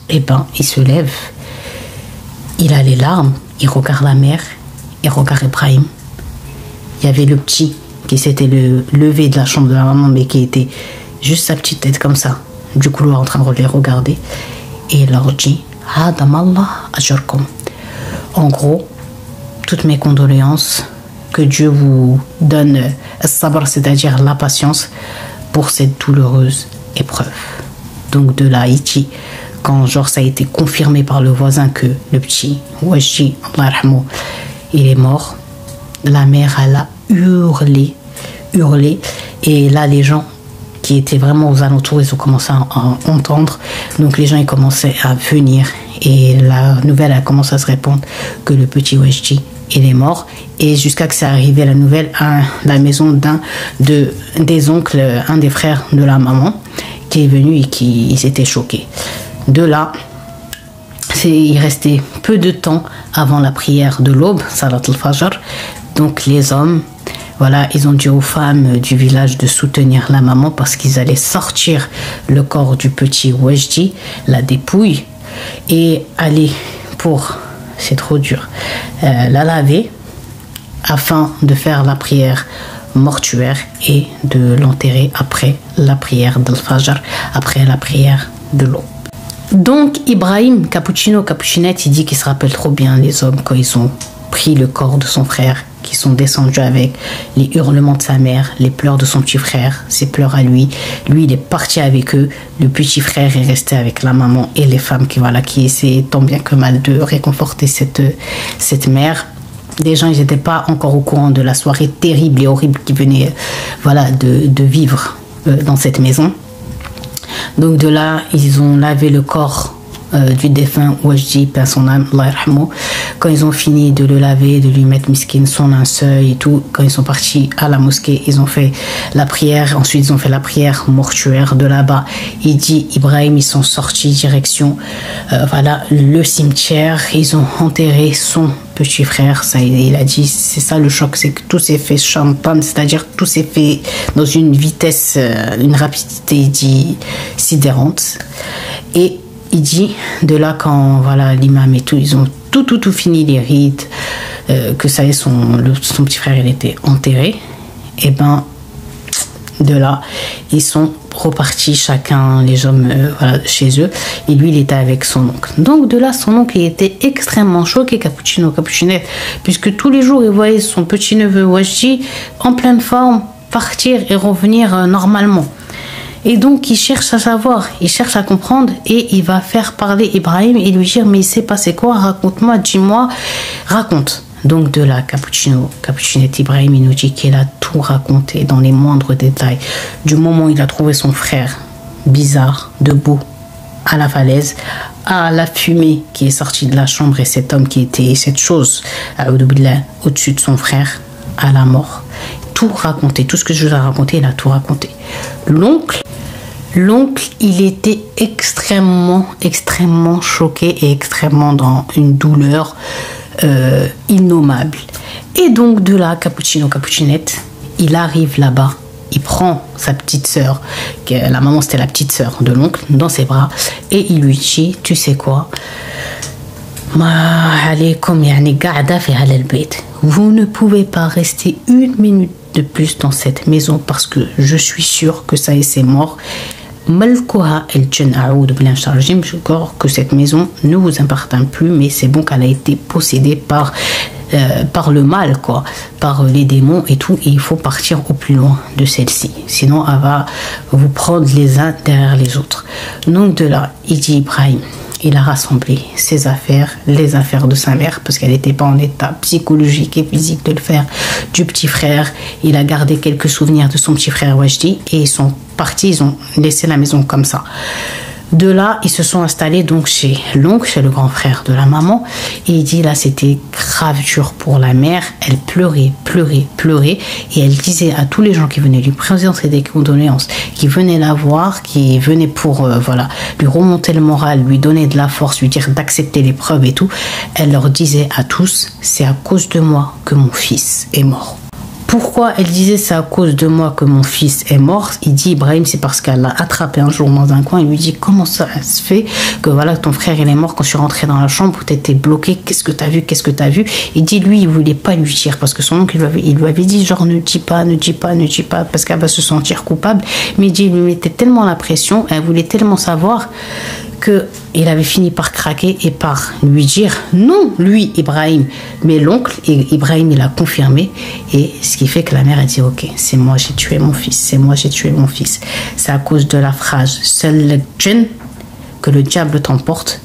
S1: il se lève, il a les larmes, il regarde la mère, il regarde Ibrahim. Il y avait le petit qui s'était levé de la chambre de la maman, mais qui était juste sa petite tête comme ça, du couloir en train de les regarder. et il leur dit Hadamallah ajurkum. En gros, toutes mes condoléances, que Dieu vous donne sabr, c'est-à-dire la patience pour cette douloureuse épreuve. Donc de là, il dit, quand genre ça a été confirmé par le voisin que le petit Wajdi, Allah yarhamou, il est mort, la mère elle a hurlé, et là les gens qui étaient vraiment aux alentours, ils ont commencé à entendre, donc les gens ils commençaient à venir et la nouvelle a commencé à se répandre que le petit Wajdi il est mort, et jusqu'à que ça arrivé la nouvelle à la maison des oncles, un des frères de la maman qui est venu et qui s'était choqué. De là, il restait peu de temps avant la prière de l'aube, Salat al-Fajr. Donc les hommes, voilà, ils ont dit aux femmes du village de soutenir la maman parce qu'ils allaient sortir le corps du petit Wajdi, la dépouille, et aller pour, c'est trop dur, la laver afin de faire la prière mortuaire et de l'enterrer après la prière d'Al-Fajr, après la prière de l'aube. Donc Ibrahim Capucinette, il dit qu'il se rappelle trop bien les hommes quand ils ont pris le corps de son frère, qui sont descendus avec les hurlements de sa mère, les pleurs de son petit frère, ses pleurs à lui. Lui, il est parti avec eux. Le petit frère est resté avec la maman et les femmes qui essayaient tant bien que mal de réconforter cette mère. Les gens, ils n'étaient pas encore au courant de la soirée terrible et horrible qui venait de vivre dans cette maison. Donc de là, ils ont lavé le corps du défunt Wajdi, paix à son âme, Allah yarhamou. Quand ils ont fini de le laver, de lui mettre miskin, son linceul et tout, quand ils sont partis à la mosquée, ils ont fait la prière. Ensuite, ils ont fait la prière mortuaire de là-bas. Il dit, Ibrahim, ils sont sortis direction le cimetière. Ils ont enterré son petit frère. Ça, il a dit, c'est ça le choc, c'est que tout s'est fait champagne, c'est-à-dire tout s'est fait dans une vitesse, une rapidité, il dit, sidérante. Et il dit, de là, quand l'imam et tout, ils ont tout fini les rites, que ça y est, son petit frère, il était enterré, et ben, de là, ils sont repartis chacun, les hommes, chez eux, et lui, il était avec son oncle. Donc, de là, son oncle, il était extrêmement choqué, Capucinette, puisque tous les jours, il voyait son petit-neveu Wajdi en pleine forme, partir et revenir normalement. Et donc, il cherche à savoir, il cherche à comprendre, et il va faire parler Ibrahim et lui dire, mais il s'est passé quoi? Raconte-moi, dis-moi, raconte. Donc, de là, Capucinette Ibrahim, il nous dit qu'il a tout raconté dans les moindres détails. Du moment où il a trouvé son frère bizarre, debout, à la falaise, à la fumée qui est sortie de la chambre, et cet homme qui était, cette chose, au-dessus de son frère, à la mort. Tout raconté, tout ce que je vous ai raconté, il a tout raconté. L'oncle, il était extrêmement choqué et extrêmement dans une douleur innommable. Et donc de là, Capucinette, il arrive là-bas, il prend sa petite sœur, la maman c'était la petite sœur de l'oncle, dans ses bras, et il lui dit, tu sais quoi, vous ne pouvez pas rester une minute de plus dans cette maison parce que je suis sûre que ça y est, c'est mort. Que cette maison ne vous appartient plus, mais c'est bon qu'elle a été possédée par le mal, par les démons et tout, et il faut partir au plus loin de celle-ci, sinon elle va vous prendre les uns derrière les autres. Donc de là, il dit Ibrahim, il a rassemblé ses affaires, les affaires de sa mère, parce qu'elle n'était pas en état psychologique et physique de le faire, du petit frère. Il a gardé quelques souvenirs de son petit frère Wajdi, et ils sont partis, ils ont laissé la maison comme ça. De là, ils se sont installés donc chez l'oncle, chez le grand frère de la maman. Et il dit là, c'était grave dur pour la mère. Elle pleurait. Et elle disait à tous les gens qui venaient lui présenter des condoléances, qui venaient la voir, qui venaient pour lui remonter le moral, lui donner de la force, lui dire d'accepter l'épreuve et tout. Elle leur disait à tous, c'est à cause de moi que mon fils est mort. Pourquoi elle disait c'est à cause de moi que mon fils est mort? Il dit Ibrahim, c'est parce qu'elle l'a attrapé un jour dans un coin et lui dit comment ça se fait que ton frère il est mort, quand je suis rentrée dans la chambre tu étais bloqué, qu'est-ce que t'as vu? Il dit lui il voulait pas lui dire parce que son oncle il lui avait dit genre ne dis pas parce qu'elle va se sentir coupable, mais il dit il lui mettait tellement la pression, elle voulait tellement savoir qu'il avait fini par craquer et par lui dire non, lui, Ibrahim, mais l'oncle, et Ibrahim, il a confirmé. Et ce qui fait que la mère a dit ok, c'est moi, j'ai tué mon fils, c'est moi, j'ai tué mon fils. C'est à cause de la phrase seul le djinn, que le diable t'emporte,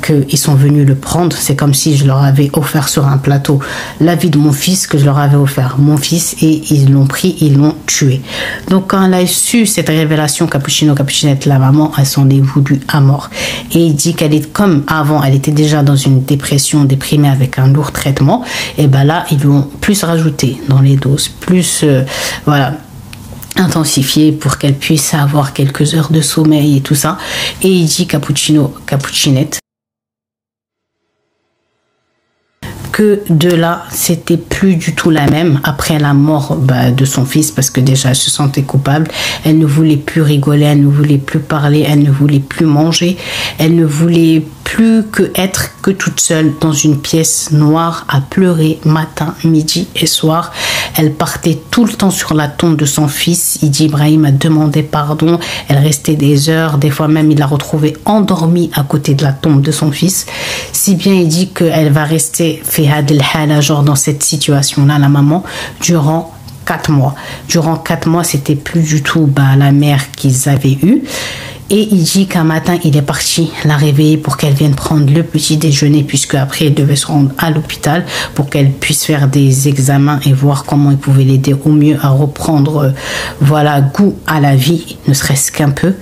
S1: qu'ils sont venus le prendre. C'est comme si je leur avais offert sur un plateau la vie de mon fils, que je leur avais offert mon fils, et ils l'ont pris, ils l'ont tué. Donc quand elle a su cette révélation, Cappuccinette, la maman, elle s'en est voulu à mort. Et il dit qu'elle est comme avant, elle était déjà dans une dépression, déprimée avec un lourd traitement, et ben là ils lui ont plus rajouté dans les doses, plus voilà, intensifié pour qu'elle puisse avoir quelques heures de sommeil et tout ça. Et il dit Cappuccinette, que de là, c'était plus du tout la même après la mort de son fils, parce que déjà elle se sentait coupable, elle ne voulait plus rigoler, elle ne voulait plus parler, elle ne voulait plus manger, elle ne voulait plus que être que toute seule dans une pièce noire à pleurer matin, midi et soir. Elle partait tout le temps sur la tombe de son fils. Il dit Ibrahim a demandé pardon, elle restait des heures, des fois même il l'a retrouvée endormie à côté de la tombe de son fils, si bien il dit qu'elle va rester genre dans cette situation-là, la maman, durant 4 mois. Durant 4 mois, c'était plus du tout la mère qu'ils avaient eue. Et il dit qu'un matin, il est parti la réveiller pour qu'elle vienne prendre le petit déjeuner, puisque après, elle devait se rendre à l'hôpital pour qu'elle puisse faire des examens et voir comment il pouvait l'aider au mieux à reprendre, voilà, goût à la vie, ne serait-ce qu'un peu.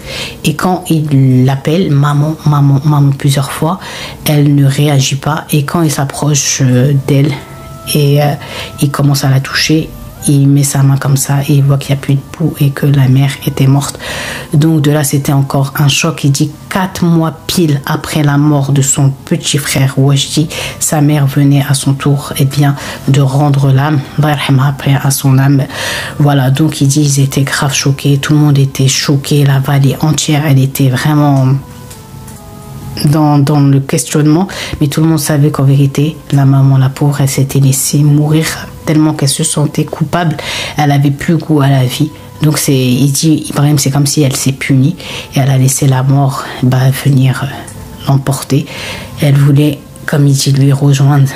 S1: Et quand il l'appelle maman, maman, maman plusieurs fois, elle ne réagit pas. Et quand il s'approche d'elle et il commence à la toucher, il met sa main comme ça et il voit qu'il n'y a plus de pouls et que la mère était morte. Donc de là, c'était encore un choc. Il dit 4 mois pile après la mort de son petit frère Wajdi, sa mère venait à son tour de rendre l'âme, après à son âme. Voilà, donc il dit ils étaient grave choqués, tout le monde était choqué, la vallée entière, elle était vraiment dans le questionnement, mais tout le monde savait qu'en vérité, la maman, la pauvre, elle s'était laissée mourir tellement qu'elle se sentait coupable, elle avait plus goût à la vie. Donc il dit Ibrahim, c'est comme si elle s'est punie et elle a laissé la mort venir l'emporter. Elle voulait, comme il dit, lui rejoindre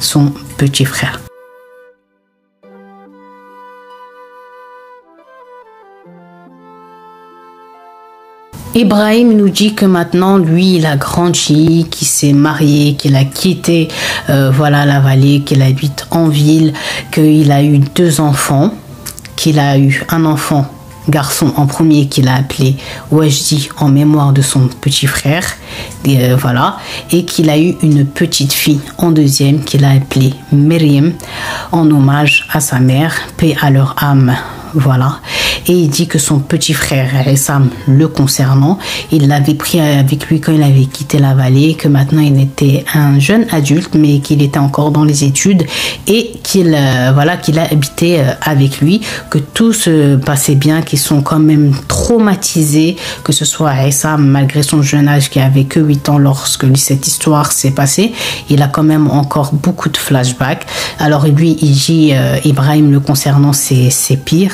S1: son petit frère. Ibrahim nous dit que maintenant, lui, il a grandi, qu'il s'est marié, qu'il a quitté la vallée, qu'il habite en ville, qu'il a eu 2 enfants, qu'il a eu un enfant garçon en premier qu'il a appelé Wajdi en mémoire de son petit frère, et qu'il a eu une petite fille en deuxième qu'il a appelée Myriam en hommage à sa mère, paix à leur âme. Voilà. Et il dit que son petit frère Essam, le concernant, il l'avait pris avec lui quand il avait quitté la vallée, que maintenant il était un jeune adulte mais qu'il était encore dans les études et qu'il a habité avec lui, que tout se passait bien, qu'ils sont quand même traumatisés, que ce soit Essam, malgré son jeune âge qui avait que 8 ans lorsque cette histoire s'est passée, il a quand même encore beaucoup de flashbacks. Alors lui, il dit Ibrahim le concernant, c'est pire,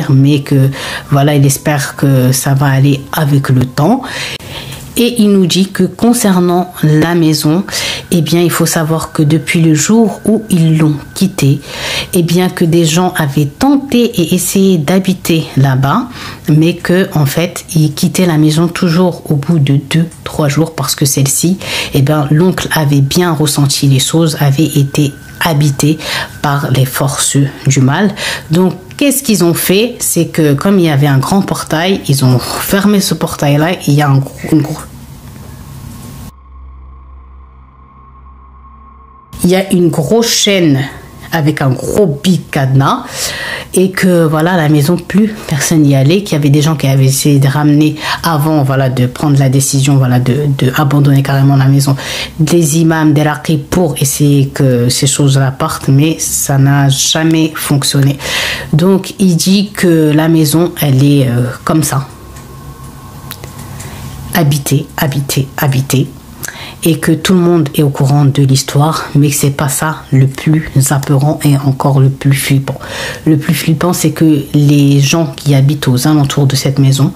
S1: mais que voilà, il espère que ça va aller avec le temps. Et il nous dit que concernant la maison, il faut savoir que depuis le jour où ils l'ont quitté, que des gens avaient tenté et essayé d'habiter là-bas, mais que en fait, ils quittaient la maison toujours au bout de 2-3 jours parce que celle-ci, l'oncle avait bien ressenti les choses, avait été habité par les forces du mal. Donc qu'est-ce qu'ils ont fait? C'est que comme il y avait un grand portail, ils ont fermé ce portail-là. Il y a une grosse chaîne avec un gros big cadenas, et que voilà, la maison, plus personne n'y allait, qu'il y avait des gens qui avaient essayé de ramener avant, de prendre la décision, de abandonner carrément la maison, des imams, des raqis pour essayer que ces choses-là partent, mais ça n'a jamais fonctionné. Donc il dit que la maison, elle est comme ça, habitée. et que tout le monde est au courant de l'histoire, mais que c'est pas ça le plus apeurant et encore le plus flippant. Le plus flippant, c'est que les gens qui habitent aux alentours de cette maison,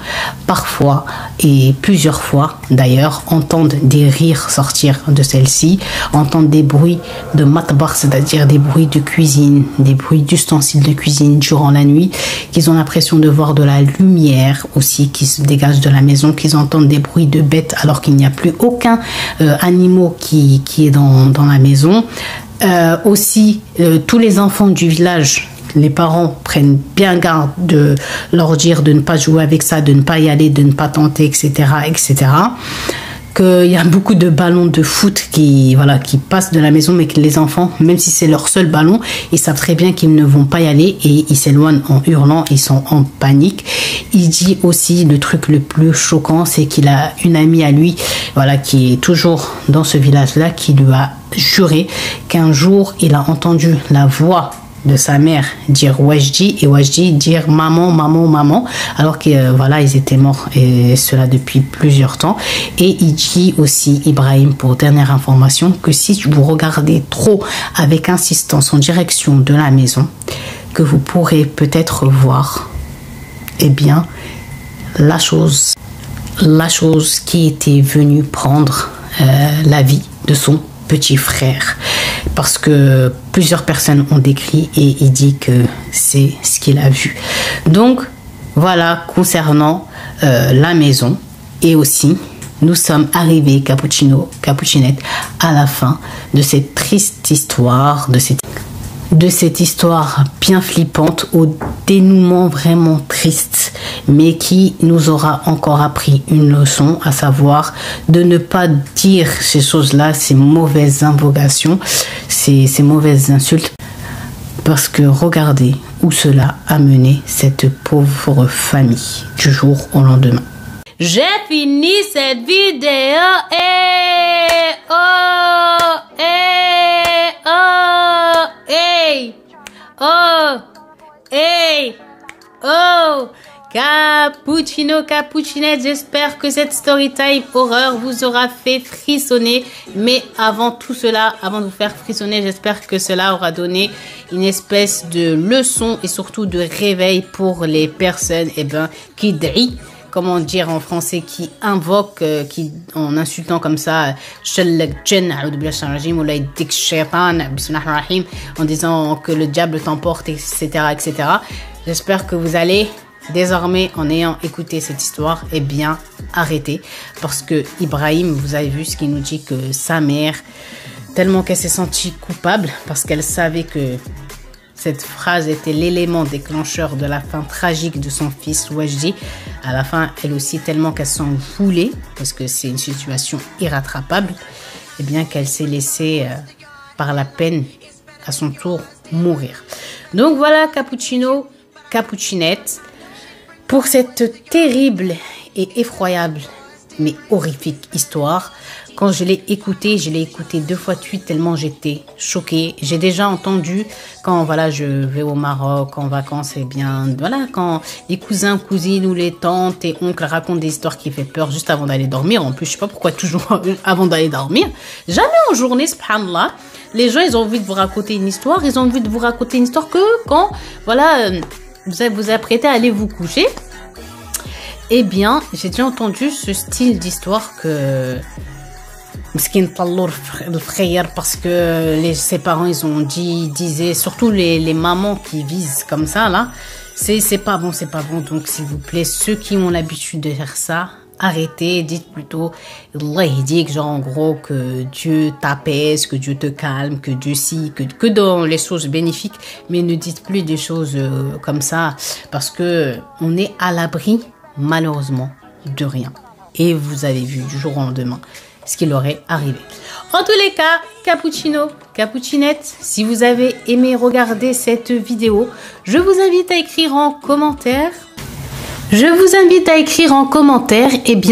S1: parfois et plusieurs fois d'ailleurs, entendent des rires sortir de celle-ci, entendent des bruits de matbar, c'est-à-dire des bruits de cuisine, des bruits d'ustensiles de cuisine durant la nuit, qu'ils ont l'impression de voir de la lumière aussi qui se dégage de la maison, qu'ils entendent des bruits de bêtes alors qu'il n'y a plus aucun animal qui est dans la maison. Aussi, tous les enfants du village, les parents prennent bien garde de leur dire de ne pas jouer avec ça, de ne pas y aller, de ne pas tenter, etc., etc. Qu'il y a beaucoup de ballons de foot qui passent de la maison, mais que les enfants, même si c'est leur seul ballon, ils savent très bien qu'ils ne vont pas y aller et ils s'éloignent en hurlant, ils sont en panique. Il dit aussi, le truc le plus choquant, c'est qu'il a une amie à lui, qui est toujours dans ce village-là, qui lui a juré qu'un jour, il a entendu la voix de sa mère dire Wajdi et Wajdi dire maman, maman, maman, alors que ils étaient morts et cela depuis plusieurs temps. Et il dit aussi, Ibrahim, pour dernière information, que si vous regardez trop avec insistance en direction de la maison, que vous pourrez peut-être voir la chose qui était venue prendre la vie de son petit frère, parce que plusieurs personnes ont décrit et il dit que c'est ce qu'il a vu. Donc voilà concernant la maison. Et aussi nous sommes arrivés, Cappuccino, Cappuccinette, à la fin de cette triste histoire, de cette histoire bien flippante au dénouement vraiment triste, mais qui nous aura encore appris une leçon, à savoir de ne pas dire ces choses-là, ces mauvaises invocations, ces mauvaises insultes, parce que regardez où cela a mené cette pauvre famille du jour au lendemain. J'ai fini cette vidéo et Cappuccino, Cappuccinette, j'espère que cette storytime horreur vous aura fait frissonner. Mais avant tout cela, avant de vous faire frissonner, j'espère que cela aura donné une espèce de leçon et surtout de réveil pour les personnes qui drient. Comment dire en français, qui invoque, qui en insultant comme ça, en disant que le diable t'emporte, etc., etc. J'espère que vous allez désormais, en ayant écouté cette histoire, arrêter, parce que Ibrahim, vous avez vu ce qu'il nous dit, que sa mère, tellement qu'elle s'est sentie coupable, parce qu'elle savait que cette phrase était l'élément déclencheur de la fin tragique de son fils Wajdi. À la fin, elle aussi, tellement qu'elle s'en voulait, parce que c'est une situation irrattrapable, qu'elle s'est laissée, par la peine, à son tour, mourir. Donc voilà, Cappuccino, Cappuccinette, pour cette terrible et effroyable, mais horrifique histoire. Quand je l'ai écouté 2 fois de suite tellement j'étais choquée. J'ai déjà entendu quand je vais au Maroc en vacances, quand les cousins, cousines ou les tantes et oncles racontent des histoires qui font peur juste avant d'aller dormir. En plus, je sais pas pourquoi toujours avant d'aller dormir. Jamais en journée, subhanallah. Les gens, ils ont envie de vous raconter une histoire. Ils ont envie de vous raconter une histoire que quand, vous vous apprêtez à aller vous coucher. J'ai déjà entendu ce style d'histoire que Mskin Tallour le frère, parce que ses parents disaient, surtout les mamans qui visent comme ça là, c'est pas bon. Donc s'il vous plaît, ceux qui ont l'habitude de faire ça, arrêtez, dites plutôt Allah dit que en gros que Dieu t'apaise, que Dieu te calme, que Dieu que dans les choses bénéfiques, mais ne dites plus des choses comme ça, parce que on est à l'abri malheureusement de rien. Et vous avez vu du jour au lendemain ce qui leur est arrivé. En tous les cas, Cappuccino, Cappuccinette, si vous avez aimé regarder cette vidéo, je vous invite à écrire en commentaire.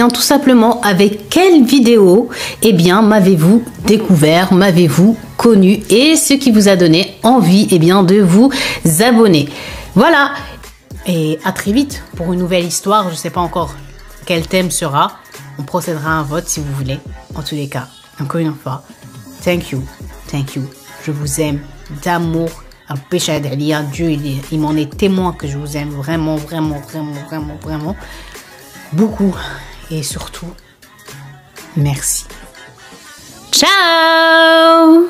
S1: Tout simplement, avec quelle vidéo, m'avez-vous découvert, m'avez-vous connu, et ce qui vous a donné envie, de vous abonner. Voilà. Et à très vite pour une nouvelle histoire. Je ne sais pas encore quel thème sera. On procédera à un vote si vous voulez. En tous les cas, Encore une fois, thank you. Je vous aime d'amour. Dieu, il m'en est témoin que je vous aime vraiment beaucoup. Et surtout, merci. Ciao!